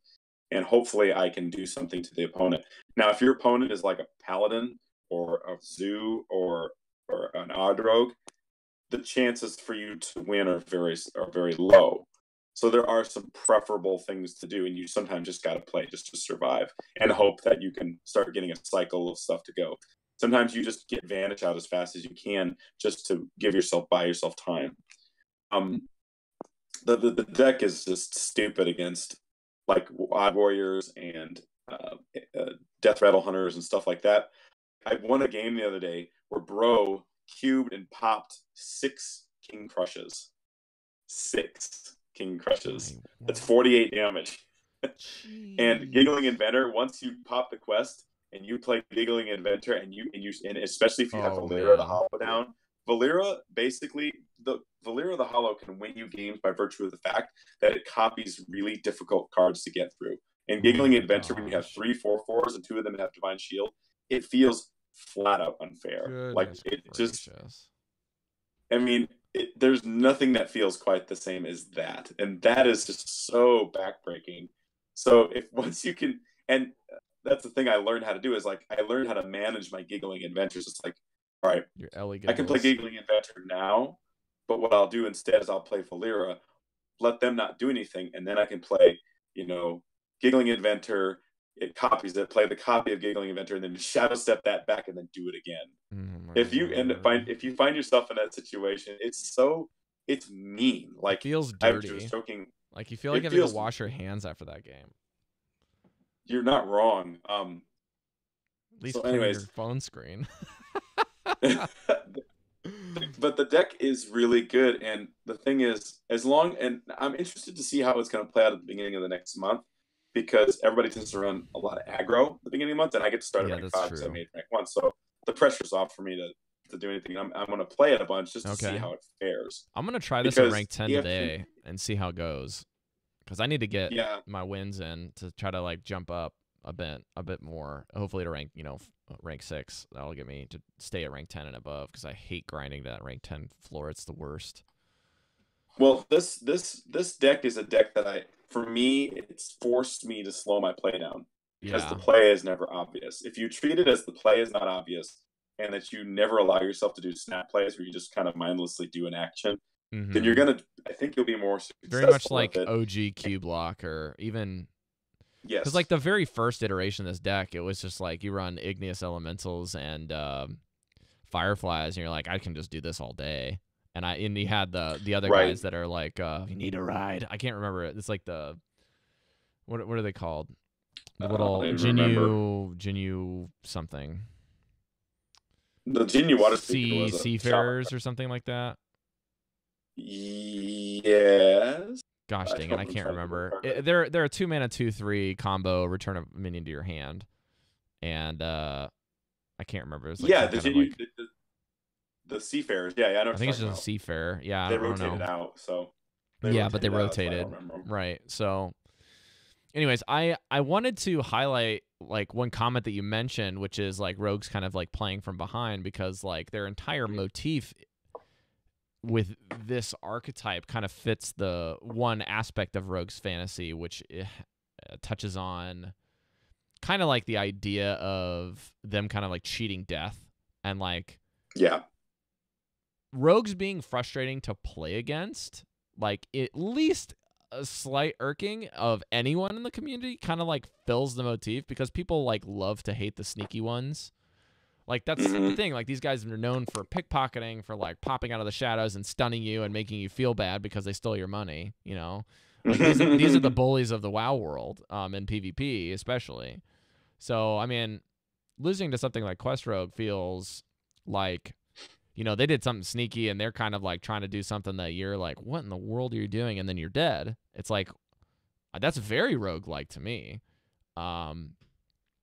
and hopefully I can do something to the opponent. Now, if your opponent is like a paladin or a zoo or an odd rogue, the chances for you to win are very low. So there are some preferable things to do, and you sometimes just got to play just to survive and hope that you can start getting a cycle of stuff to go. Sometimes you just get Vanish out as fast as you can just to buy yourself time. The deck is just stupid against like Odd Warriors and Death Rattle Hunters and stuff like that. I won a game the other day where Bro cubed and popped 6 King Crushes. 6 King Crushes. That's 48 damage. And Giggling Inventor, once you pop the quest and you play Giggling Inventor, and especially if you have Valera the Hollow down, Valera basically the Hollow can win you games by virtue of the fact that it copies really difficult cards to get through. And Giggling Inventor, when you have 3 4/4s and 2 of them have Divine Shield, it feels flat out unfair. Goodness like it gracious. just, I mean, there's nothing that feels quite the same as that, and that is just so backbreaking. So once you can, and that's the thing I learned how to do, is like I learned how to manage my Giggling Inventors. It's like, all right, I can play Giggling Inventor now, but what I'll do instead is I'll play Valera, let them not do anything, and then I can play, Giggling Inventor. It copies it, play the copy of Giggling Inventor, and then shadow step that back, and then do it again. If you find yourself in that situation, it's mean. Like, it feels dirty. I was joking. Like you feel like you have to wash your hands after that game. You're not wrong. At least clean your phone screen. But the deck is really good, and the thing is, and I'm interested to see how it's going to play out at the beginning of the next month, because everybody tends to run a lot of aggro at the beginning of the month, and I get to start at rank 5 because I made rank 1. So the pressure's off for me to do anything. I'm going to play it a bunch just to see how it fares. I'm going to try this at rank 10 today and see how it goes, because I need to get my wins in to try to like jump up a bit more, hopefully to rank rank 6. That'll get me to stay at rank 10 and above, because I hate grinding to that rank 10 floor. It's the worst. Well, this deck is a deck that for me, it's forced me to slow my play down, because the play is never obvious. If you treat it as the play is not obvious, and that you never allow yourself to do snap plays where you just kind of mindlessly do an action, then I think you'll be more successful. Very much like OG Q Block, or even, because like the very first iteration of this deck, it was just like you run Igneous Elementals and Fireflies, and you're like, I can just do this all day. And you had the other guys that are like, you need a ride. I can't remember it. It's like the, what are they called? The little Jinyu something. The Jinyu Water Speaker was Seafarers or something like that. Yes. Gosh dang it, I can't remember. They're a 2-mana 2/3 combo, return a minion to your hand, and I can't remember. It was like the Jinyu. The Seafarers, I know. I think it's just a Seafarer. Yeah, they rotated out, so. But they rotated, right? So, anyways, I wanted to highlight like one comment that you mentioned, which is like rogues kind of like playing from behind, because like their entire motif with this archetype kind of fits the one aspect of rogues fantasy, which touches on kind of like the idea of them kind of like cheating death, and like rogues being frustrating to play against, like at least a slight irking of anyone in the community, kind of like fills the motif, because people like love to hate the sneaky ones. Like that's the thing. Like these guys are known for pickpocketing, for like popping out of the shadows and stunning you and making you feel bad because they stole your money. Like these are the bullies of the WoW world, in PvP especially. So I mean, losing to something like Quest Rogue feels like, they did something sneaky, and they're kind of like trying to do something that you're like, what in the world are you doing? And then you're dead. It's like, that's very roguelike to me.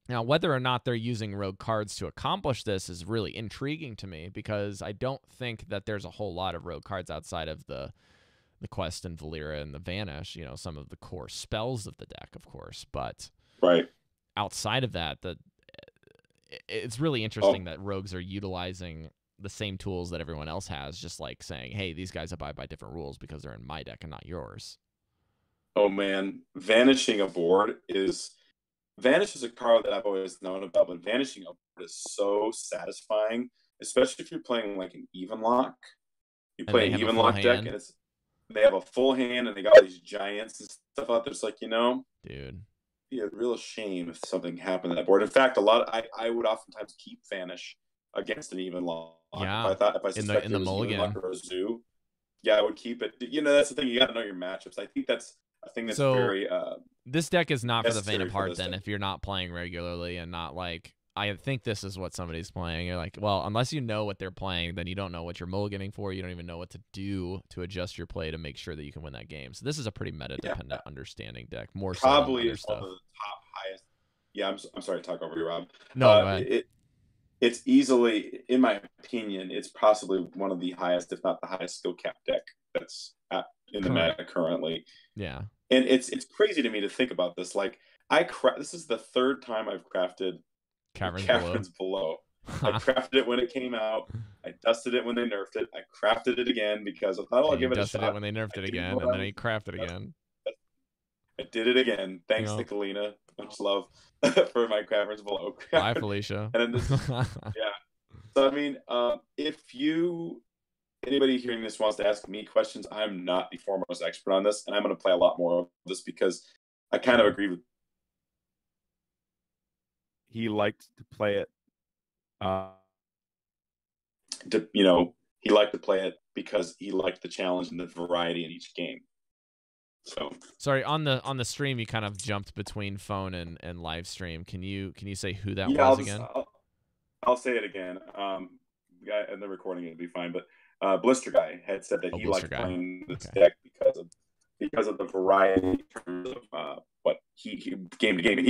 Now, whether or not they're using rogue cards to accomplish this is really intriguing to me, because I don't think that there's a whole lot of rogue cards outside of the Quest and Valera and the Vanish, some of the core spells of the deck, of course. But outside of that, it's really interesting that rogues are utilizing the same tools that everyone else has, just like saying, hey, these guys abide by different rules because they're in my deck and not yours. Oh, man. Vanishing a board is... Vanish is a card that I've always known about, but vanishing a board is so satisfying, especially if you're playing like an even lock. You play an even lock deck, and they have a full hand, and they got all these giants and stuff out there. It's like, dude, it'd be a real shame if something happened to that board. In fact, I would oftentimes keep Vanish against an even lock. Yeah, if I suspected in the mulligan or a zoo, I would keep it. That's the thing. You got to know your matchups. I think that's a thing that's very. This deck is not for the faint of heart. Then, if you're not playing regularly and not like, I think this is what somebody's playing. You're like, well, unless you know what they're playing, then you don't know what you're mulliganing for. You don't even know what to do to adjust your play to make sure that you can win that game. So this is a pretty meta-dependent understanding deck. More probably so is one of the top highest. Yeah, I'm sorry to talk over you, Rob. No, go ahead. It's easily, in my opinion, it's possibly one of the highest, if not the highest, skill cap deck that's in the meta currently. Yeah. And it's crazy to me to think about this. Like, this is the third time I've crafted Caverns Below. I crafted it when it came out. I dusted it when they nerfed it. I crafted it again because I thought I'll give it a shot. Dusted it when they nerfed it again, and then I crafted again. I did it again. Thanks, Nicolina. Much love for my Caverns Below. Bye, Felicia. And then So I mean, if anybody hearing this wants to ask me questions, I'm not the foremost expert on this, and I'm going to play a lot more of this because I kind of agree with. He liked to play it. He liked to play it because he liked the challenge and the variety in each game. So sorry, on the stream you kind of jumped between phone and live stream. Can you say who that was again? I'll say it again. Guy in the recording it'll be fine, but Blister Guy had said that he liked playing this deck because of the variety in terms of what he game to game, and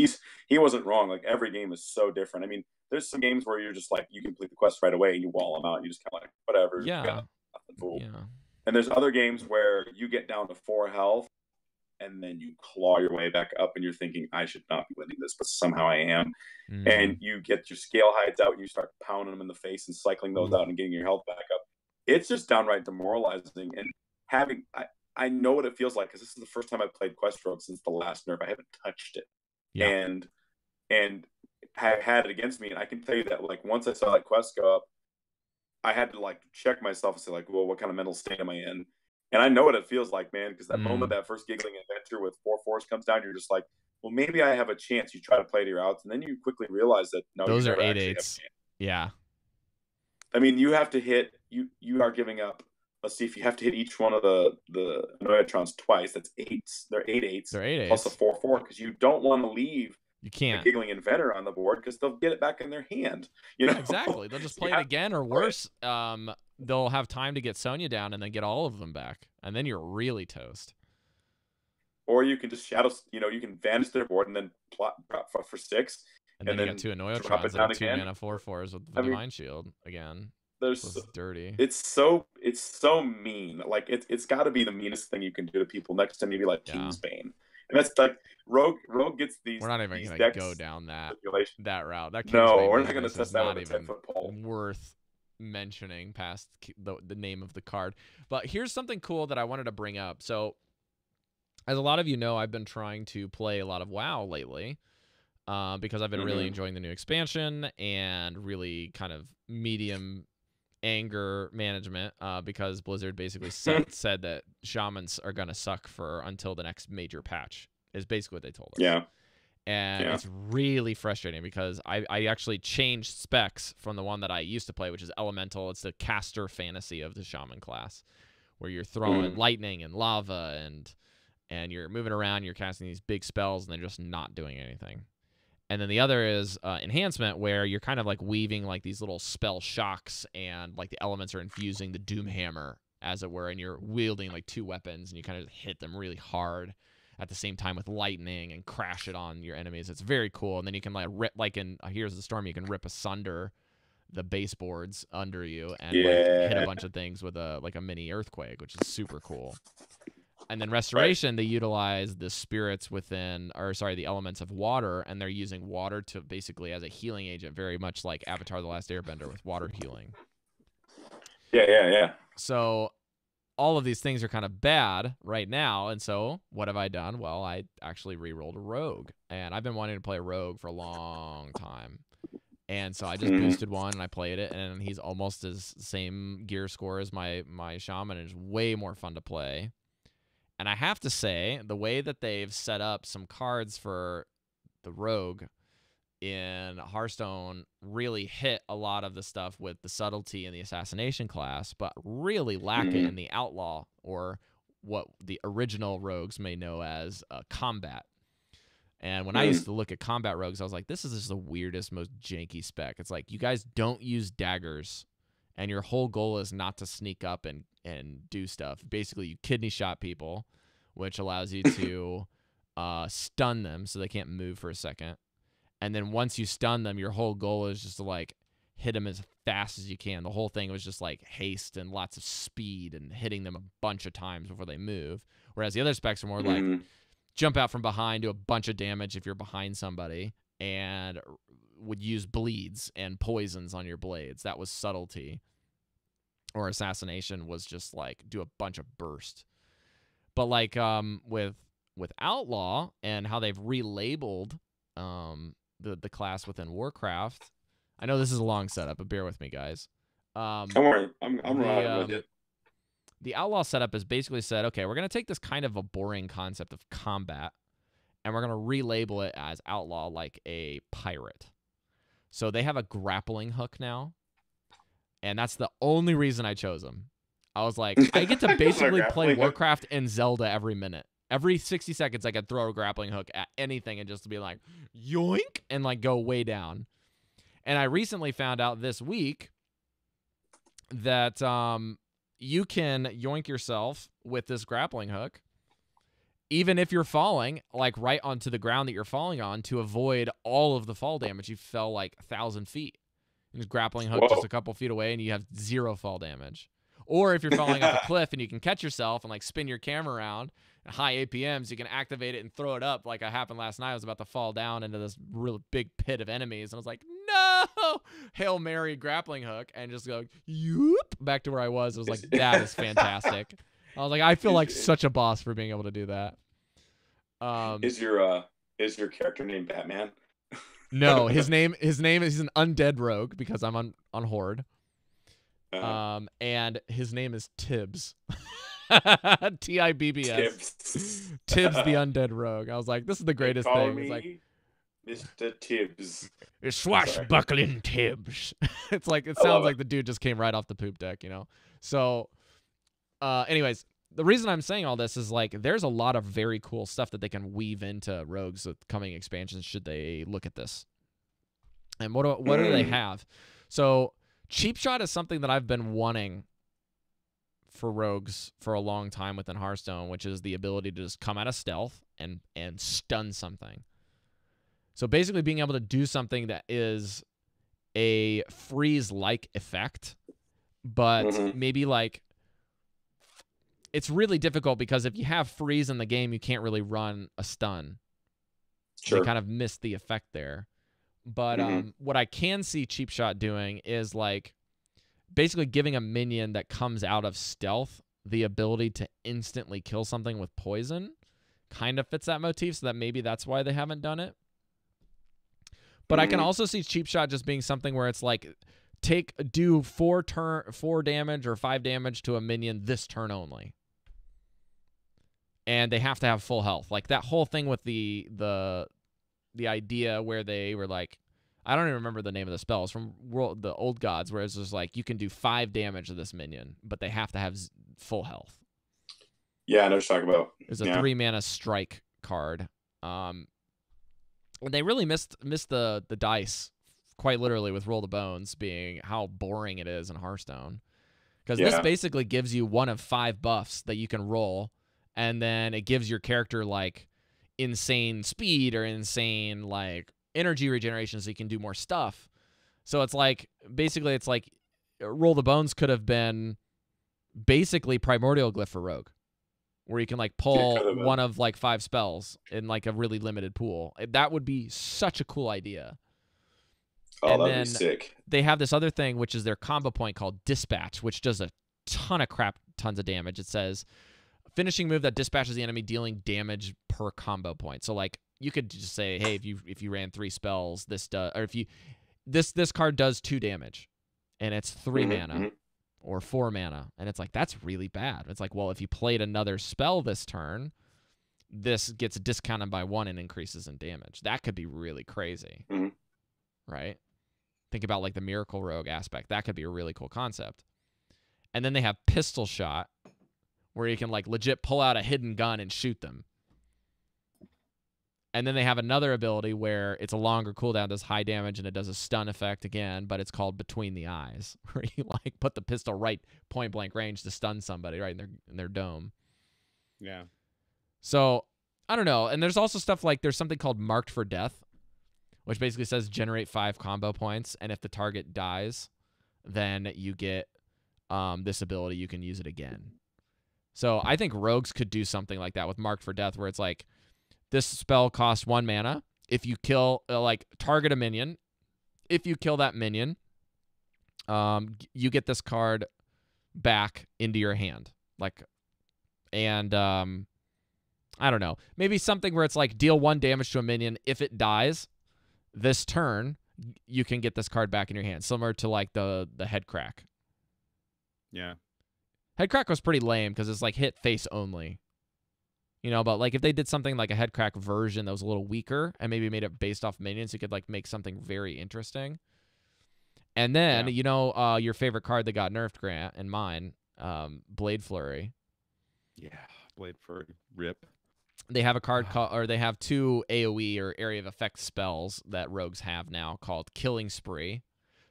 he wasn't wrong. Like, every game is so different. I mean, there's some games where you're just like, you complete the quest right away and you wall them out. And you just kind of like, whatever. Yeah. And there's other games where you get down to 4 health and then you claw your way back up and you're thinking, I should not be winning this, but somehow I am. And you get your scale hides out and you start pounding them in the face and cycling those out and getting your health back up. It's just downright demoralizing. And I know what it feels like, because this is the first time I've played Quest Rogue since the last nerf. I haven't touched it. And have had it against me. And I can tell you that, like, once I saw that quest go up, I had to like check myself and say, like, well, what kind of mental state am I in? And I know what it feels like, man, because that moment that first giggling adventure with 4/4s comes down, you're just like, well, maybe I have a chance. You try to play to your outs, and then you quickly realize that no, those are 8/8s. Yeah. I mean, you have to hit. You are giving up. Let's see, if you have to hit each one of the Noyatrons twice, that's 8s. They're 8/8s. They're 8/8s. Plus a 4/4, because you don't want to leave. You can't. The giggling inventor on the board, because they'll get it back in their hand. Exactly. They'll just play it again, or worse, they'll have time to get Sonya down and then get all of them back, and then you're really toast. Or you can just shadow. You can vanish their board and then plot for 6, and then you got 2 Noyatrons and 2 mana 4/4s with the Divine Shield again. There's dirty. It's so mean. Like, it's got to be the meanest thing you can do to people. Next time you'd be like Kingsbane. And that's like Rogue gets these. We're not even gonna go down that route. That we're not gonna test that not with a even 10-foot pole. Worth mentioning past the name of the card. But here's something cool that I wanted to bring up. So, as a lot of you know, I've been trying to play a lot of WoW lately, because I've been really enjoying the new expansion and really kind of medium anger management, because Blizzard basically said that shamans are gonna suck until the next major patch, is basically what they told us. And it's really frustrating because I actually changed specs from the one that I used to play, which is Elemental. It's the caster fantasy of the shaman class, where you're throwing lightning and lava and you're moving around, you're casting these big spells, and they're just not doing anything. And then the other is enhancement, where you're kind of like weaving like these little spell shocks, and like the elements are infusing the Doom Hammer, as it were, and you're wielding like 2 weapons, and you kind of hit them really hard. at the same time with lightning and crash it on your enemies. It's very cool. And then you can like rip, like in Here's the Storm, you can rip asunder the baseboards under you and like hit a bunch of things with a mini earthquake, which is super cool. And then Restoration, they utilize the spirits the elements of water, and they're using water to basically as a healing agent, very much like Avatar: The Last Airbender with water healing. Yeah. So all of these things are kind of bad right now, and so what have I done? Well, I actually re-rolled a rogue, and I've been wanting to play a rogue for a long time. And so I just boosted one, and I played it, and he's almost as same gear score as my shaman, and it's way more fun to play. And I have to say, the way that they've set up some cards for the rogue in Hearthstone really hit a lot of the stuff with the subtlety in the assassination class, but really lack it in the outlaw, or what the original rogues may know as combat. And when I used to look at combat rogues, I was like, this is just the weirdest, most janky spec. It's like, you guys don't use daggers, and your whole goal is not to sneak up and do stuff. Basically, you kidney shot people, which allows you to stun them so they can't move for a second. And then once you stun them, your whole goal is just to like hit them as fast as you can. The whole thing was just like haste and lots of speed and hitting them a bunch of times before they move. Whereas the other specs are more like jump out from behind, do a bunch of damage if you're behind somebody, and would use bleeds and poisons on your blades. That was subtlety. Or assassination was just like do a bunch of burst. But like with Outlaw and how they've relabeled the class within Warcraft, I know this is a long setup, but bear with me, guys. Don't worry, I'm right with it. The Outlaw setup is basically said, okay, we're going to take this kind of a boring concept of combat, and we're going to relabel it as Outlaw like a pirate. So they have a grappling hook now, and that's the only reason I chose them. I was like, I get to basically play Warcraft and Zelda every minute. Every 60 seconds, I could throw a grappling hook at anything and just be like, yoink, and like go way down. And I recently found out this week that you can yoink yourself with this grappling hook, even if you're falling, like right onto the ground that you're falling on, to avoid all of the fall damage. You fell like 1,000 feet. And just grappling hook just a couple feet away, and you have 0 fall damage. Or if you're falling off a cliff and you can catch yourself and like spin your camera around at high APMs, you can activate it and throw it up like it happened last night. I was about to fall down into this real big pit of enemies, and I was like, no! Hail Mary grappling hook, and just go, yoop, back to where I was. It was like, that is fantastic. I was like, I feel like such a boss for being able to do that. Is your character named Batman? No, his name is he's an undead rogue because I'm on Horde. And his name is Tibbs. Tibbs. Tibbs the undead rogue. I was like, this is the greatest thing. It's like Mr. Tibbs. It's swashbuckling Tibbs. It's like, it sounds like the dude just came right off the poop deck, you know? So, anyways, the reason I'm saying all this is like, there's a lot of very cool stuff that they can weave into rogues with coming expansions should they look at this. And what do they have? So, Cheap Shot is something that I've been wanting for rogues for a long time within Hearthstone, which is the ability to just come out of stealth and stun something. So basically being able to do something that is a freeze-like effect, but maybe like it's really difficult because if you have freeze in the game, you can't really run a stun. Sure. They kind of missed the effect there. But what I can see Cheap Shot doing is like basically giving a minion that comes out of stealth the ability to instantly kill something with poison. Kind of fits that motif, so that maybe that's why they haven't done it. But I can also see Cheap Shot just being something where it's like do 4 damage or 5 damage to a minion this turn only. And they have to have full health. Like that whole thing with the idea where they were like, I don't even remember the name of the spells from the Old Gods, where it's just like you can do 5 damage to this minion, but they have to have full health. Yeah, I know what you're talking about. There's a 3-mana strike card. They really missed the dice, quite literally, with Roll the Bones being how boring it is in Hearthstone. Because this basically gives you one of 5 buffs that you can roll, and then it gives your character like insane speed or insane like energy regeneration so you can do more stuff. So it's like basically it's like Roll the Bones could have been basically Primordial Glyph for Rogue, where you can like pull one of like 5 spells in like a really limited pool. That would be such a cool idea. Oh, that'd be sick. They have this other thing, which is their combo point called Dispatch, which does a ton of tons of damage. It says finishing move that dispatches the enemy, dealing damage per combo point. So like you could just say, hey, if you ran 3 spells, this does, or if you this card does 2 damage, and it's 3 mana or 4 mana, and it's like that's really bad. It's like, well, if you played another spell this turn, this gets discounted by 1 and increases in damage. That could be really crazy, right? Think about like the Miracle Rogue aspect. That could be a really cool concept. And then they have Pistol Shot, where you can like legit pull out a hidden gun and shoot them. And then they have another ability where it's a longer cooldown, does high damage, and it does a stun effect again, but it's called Between the Eyes, where you like put the pistol right point blank range to stun somebody right in their dome. Yeah. So I don't know. And there's also stuff like there's something called Marked for Death, which basically says generate 5 combo points, and if the target dies, then you get this ability. You can use it again. So I think rogues could do something like that with Marked for Death, where it's like, this spell costs 1 mana. If you kill, like, target a minion, if you kill that minion, you get this card back into your hand. Like, and I don't know. Maybe something where it's like deal 1 damage to a minion. If it dies this turn, you can get this card back in your hand. Similar to like the head crack. Yeah. Head crack was pretty lame because it's like hit face only. You know, but like if they did something like a head crack version that was a little weaker and maybe made it based off minions, you could like make something very interesting. And then, you know, your favorite card that got nerfed, Grant, and mine, Blade Flurry. Yeah, Blade Flurry. Rip. They have a card called, or they have 2 AoE or area of effect spells that rogues have now called Killing Spree.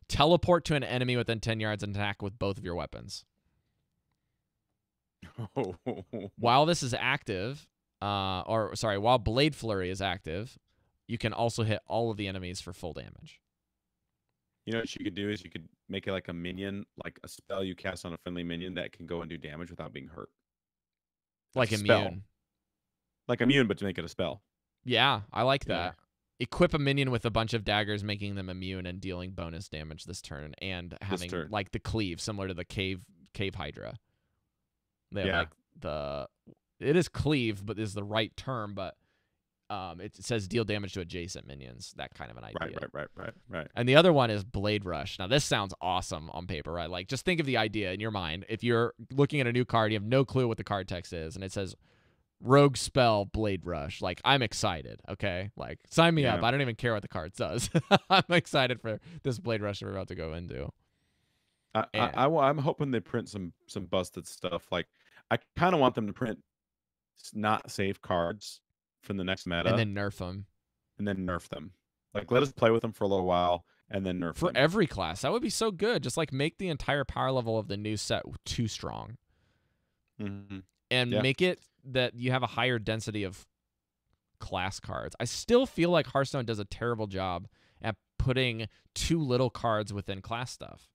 Teleport to an enemy within 10 yards and attack with both of your weapons. While this is active, while Blade Flurry is active, you can also hit all of the enemies for full damage. You know what you could do is you could make it like a minion, like a spell you cast on a friendly minion that can go and do damage without being hurt. Like immune. Like immune, but to make it a spell. Yeah, I like that. Equip a minion with a bunch of daggers, making them immune and dealing bonus damage this turn, and having like the cleave, similar to the cave Hydra. They have like it is cleave, but is the right term, but it says deal damage to adjacent minions, that kind of an idea. Right. And the other one is Blade Rush. Now this sounds awesome on paper, right? Like just think of the idea in your mind. If you're looking at a new card, you have no clue what the card text is, and it says rogue spell Blade Rush. Like I'm excited, okay? Like sign me up. I don't even care what the card says. I'm excited for this Blade Rush we're about to go into. I'm hoping they print some busted stuff. Like I kind of want them to print not safe cards from the next meta, and then nerf them. Like let us play with them for a little while, and then nerf for them. every class. That would be so good. Just like make the entire power level of the new set too strong, and make it that you have a higher density of class cards. I still feel like Hearthstone does a terrible job at putting too little cards within class stuff.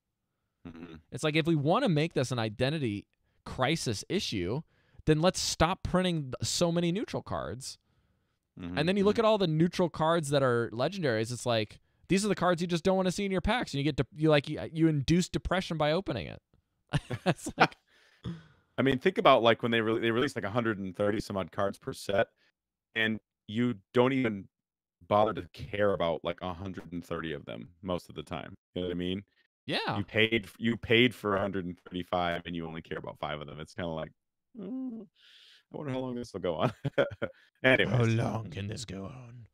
It's like if we want to make this an identity crisis issue, then let's stop printing so many neutral cards. And then you look at all the neutral cards that are legendaries. It's like these are the cards you just don't want to see in your packs, and you induce depression by opening it. It's like, I mean, think about like when they released like 130 some odd cards per set, and you don't even bother to care about like 130 of them most of the time. You know what I mean? Yeah. You paid for 135 and you only care about 5 of them. It's kind of like, I wonder how long this will go on. Anyways. How long can this go on?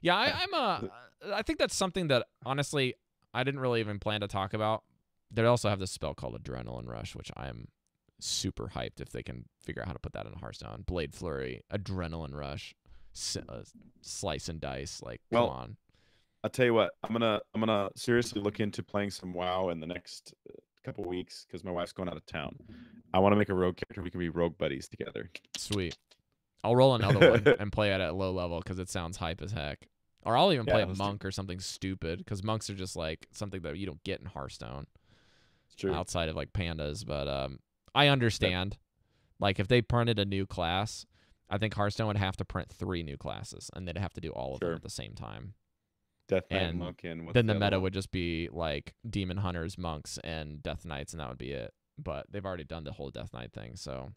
Yeah, I think that's something that honestly I didn't really even plan to talk about. They also have this spell called Adrenaline Rush, which I am super hyped if they can figure out how to put that in Hearthstone. Blade Flurry, Adrenaline Rush, slice and dice. Like, come on. I'll tell you what, I'm gonna seriously look into playing some WoW in the next couple weeks because my wife's going out of town. I want to make a rogue character. We can be rogue buddies together. Sweet. I'll roll another one and play it at low level because it sounds hype as heck. Or I'll even play a monk or something stupid because monks are just like something that you don't get in Hearthstone. It's true. Outside of like pandas, but I understand. Like if they printed a new class, I think Hearthstone would have to print 3 new classes, and they'd have to do all of them at the same time. Death Knight, monk, and then the meta would just be like demon hunters, monks, and death knights, and that would be it. But they've already done the whole death knight thing, so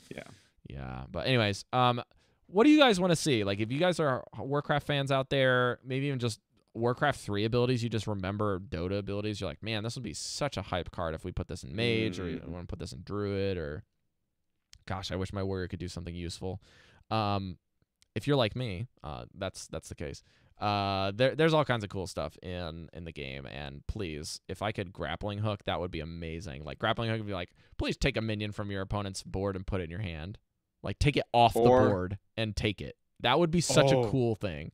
yeah. But anyways, what do you guys want to see? Like, if you guys are Warcraft fans out there, maybe even just Warcraft 3 abilities, you just remember Dota abilities. You're like, man, this would be such a hype card if we put this in Mage, or you want to put this in Druid, or gosh, I wish my warrior could do something useful. If you're like me, that's the case. There's all kinds of cool stuff in the game, and please, if I could grappling hook, that would be amazing. Like grappling hook would be like, please take a minion from your opponent's board and put it in your hand. Like take it off the board and take it. That would be such a cool thing.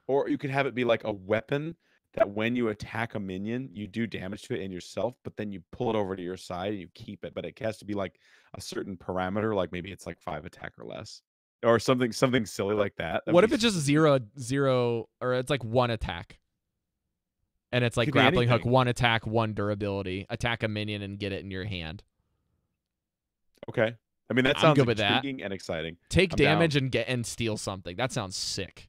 Or you could have it be like a weapon that when you attack a minion, you do damage to it and yourself, but then you pull it over to your side and you keep it. But it has to be like a certain parameter, like maybe it's like 5 attack or less. Or something silly like that. What if it's just 0, or it's like 1 attack? And it's like grappling hook, 1 attack, 1 durability. Attack a minion and get it in your hand. Okay. I mean, that sounds intriguing and exciting. Take damage and steal something. That sounds sick.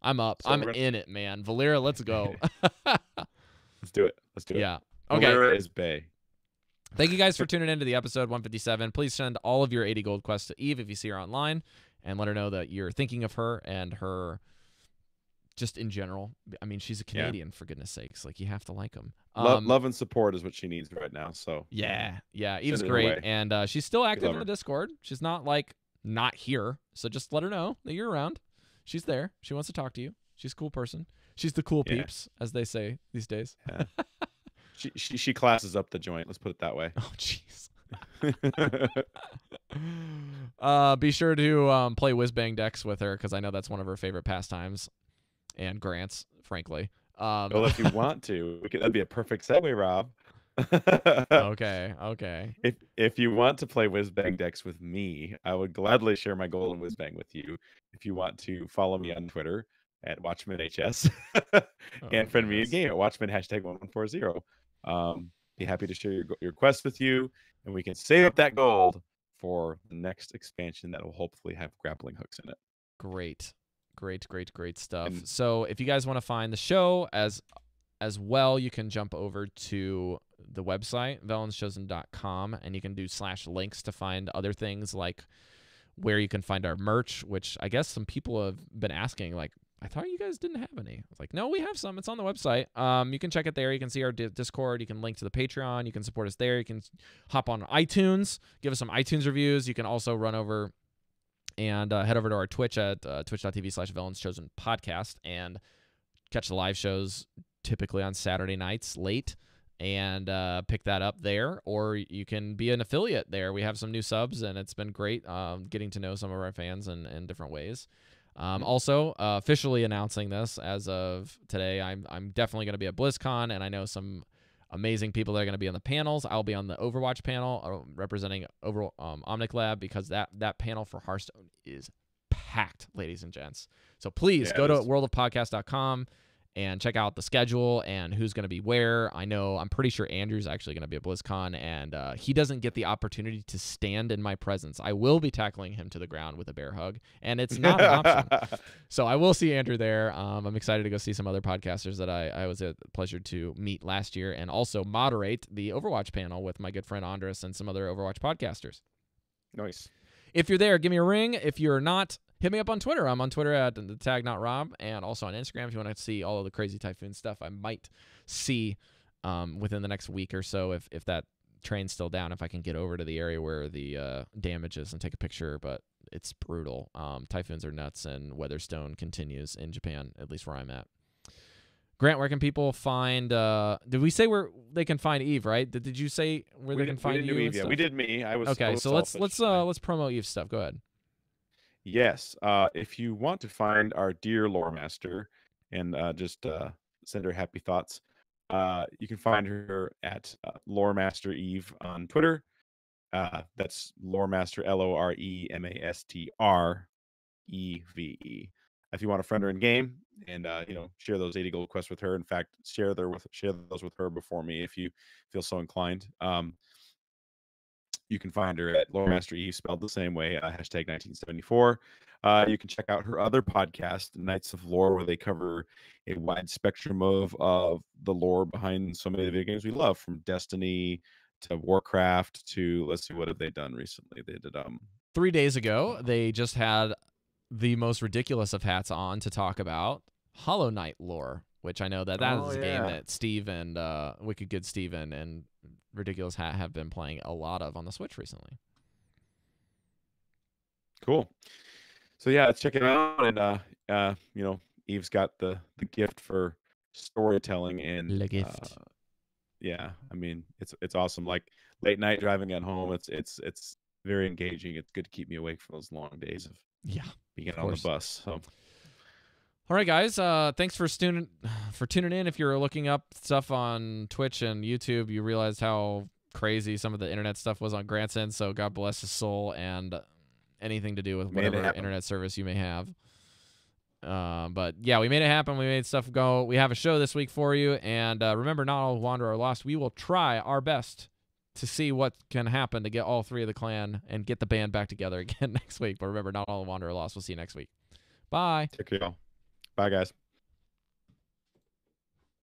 I'm up. So I'm in it, man. Valera, let's go. Let's do it. Yeah. Okay. Valera is Bay. Thank you guys for tuning into the episode 157. Please send all of your 80 gold quests to Eve if you see her online, and let her know that you're thinking of her and her just in general. I mean, she's a Canadian, for goodness sakes. Like, you have to like them. Love and support is what she needs right now. So yeah. Eve's great, and she's still active in the Discord. She's not like not here, so just let her know that you're around. She's there. She wants to talk to you. She's a cool person. She's the cool peeps, as they say these days. Yeah. She classes up the joint. Let's put it that way. Oh, jeez. Be sure to play whiz-bang decks with her, because I know that's one of her favorite pastimes. And Grant's, frankly. Well, if you want to, that'd be a perfect segue, Rob. Okay. If you want to play whiz-bang decks with me, I would gladly share my golden whiz-bang with you. If you want to follow me on Twitter at WatchmanHS and friend me in game at Watchman #1140. Be happy to share your quest with you, and we can save up that gold for the next expansion that will hopefully have grappling hooks in it. Great stuff. So if you guys want to find the show as well, you can jump over to the website, velenschosen.com, and you can do /links to find other things, like where you can find our merch, which I guess some people have been asking, like, I thought you guys didn't have any. It's like, no, we have some. It's on the website. You can check it there. You can see our Discord. You can link to the Patreon. You can support us there. You can hop on iTunes, give us some iTunes reviews. You can also run over and head over to our Twitch at twitch.tv/VelensChosenPodcast and catch the live shows typically on Saturday nights late, and pick that up there. Or you can be an affiliate there. We have some new subs, and it's been great getting to know some of our fans in different ways. Also, officially announcing this as of today, I'm definitely going to be at BlizzCon, and I know some amazing people that are going to be on the panels. I'll be on the Overwatch panel representing Omnic Lab, because that panel for Hearthstone is packed, ladies and gents. So please go to worldofpodcast.com and check out the schedule and who's going to be where. I'm pretty sure Andrew's actually going to be at BlizzCon, and he doesn't get the opportunity to stand in my presence. I will be tackling him to the ground with a bear hug, and it's not an option. So I will see Andrew there. I'm excited to go see some other podcasters that I was a pleasure to meet last year, and also moderate the Overwatch panel with my good friend Andres and some other Overwatch podcasters. Nice. If you're there, give me a ring. If you're not, hit me up on Twitter. I'm on Twitter at the tag not Rob, and also on Instagram if you want to see all of the crazy Typhoon stuff I might see within the next week or so, if that train's still down, if I can get over to the area where the damage is and take a picture. But it's brutal. Typhoons are nuts, and Weatherstone continues in Japan, at least where I'm at. Grant, where can people find? Did we say where they can find Eve? Right? Did you say where they can find you? Eve, yeah, we did me. Okay, so let's promo Eve's stuff. Go ahead. Yes. If you want to find our dear lore master and just send her happy thoughts, you can find her at Lore Master Eve on Twitter. That's Loremaster, LOREMASTREVE. If you want to friend her in game and share those 80 gold quests with her. In fact, share those with her before me if you feel so inclined. You can find her at Loremaster E, spelled the same way, hashtag 1974. You can check out her other podcast, Knights of Lore, where they cover a wide spectrum of the lore behind so many of the video games we love, from Destiny to Warcraft to, let's see, what have they done recently? They did 3 days ago, they just had the most ridiculous of hats on to talk about Hollow Knight lore, which I know that is a game that Steve and Wicked Good Steven and Ridiculous Hat have been playing a lot of on the Switch recently. Cool. So yeah, let's check it out. And Eve's got the gift for storytelling, and the gift. Yeah, I mean it's awesome. Like late night driving at home, it's very engaging. It's good to keep me awake for those long days of being on the bus. So. All right, guys. Thanks for tuning in. If you're looking up stuff on Twitch and YouTube, you realized how crazy some of the internet stuff was on Grant's end. So God bless his soul and anything to do with whatever internet service you may have. But yeah, we made it happen. We made stuff go. We have a show this week for you. And remember, not all wander are lost. We will try our best to see what can happen to get all three of the clan and get the band back together again next week. But remember, not all wander are lost. We'll see you next week. Bye. Take care, y'all. Bye, guys.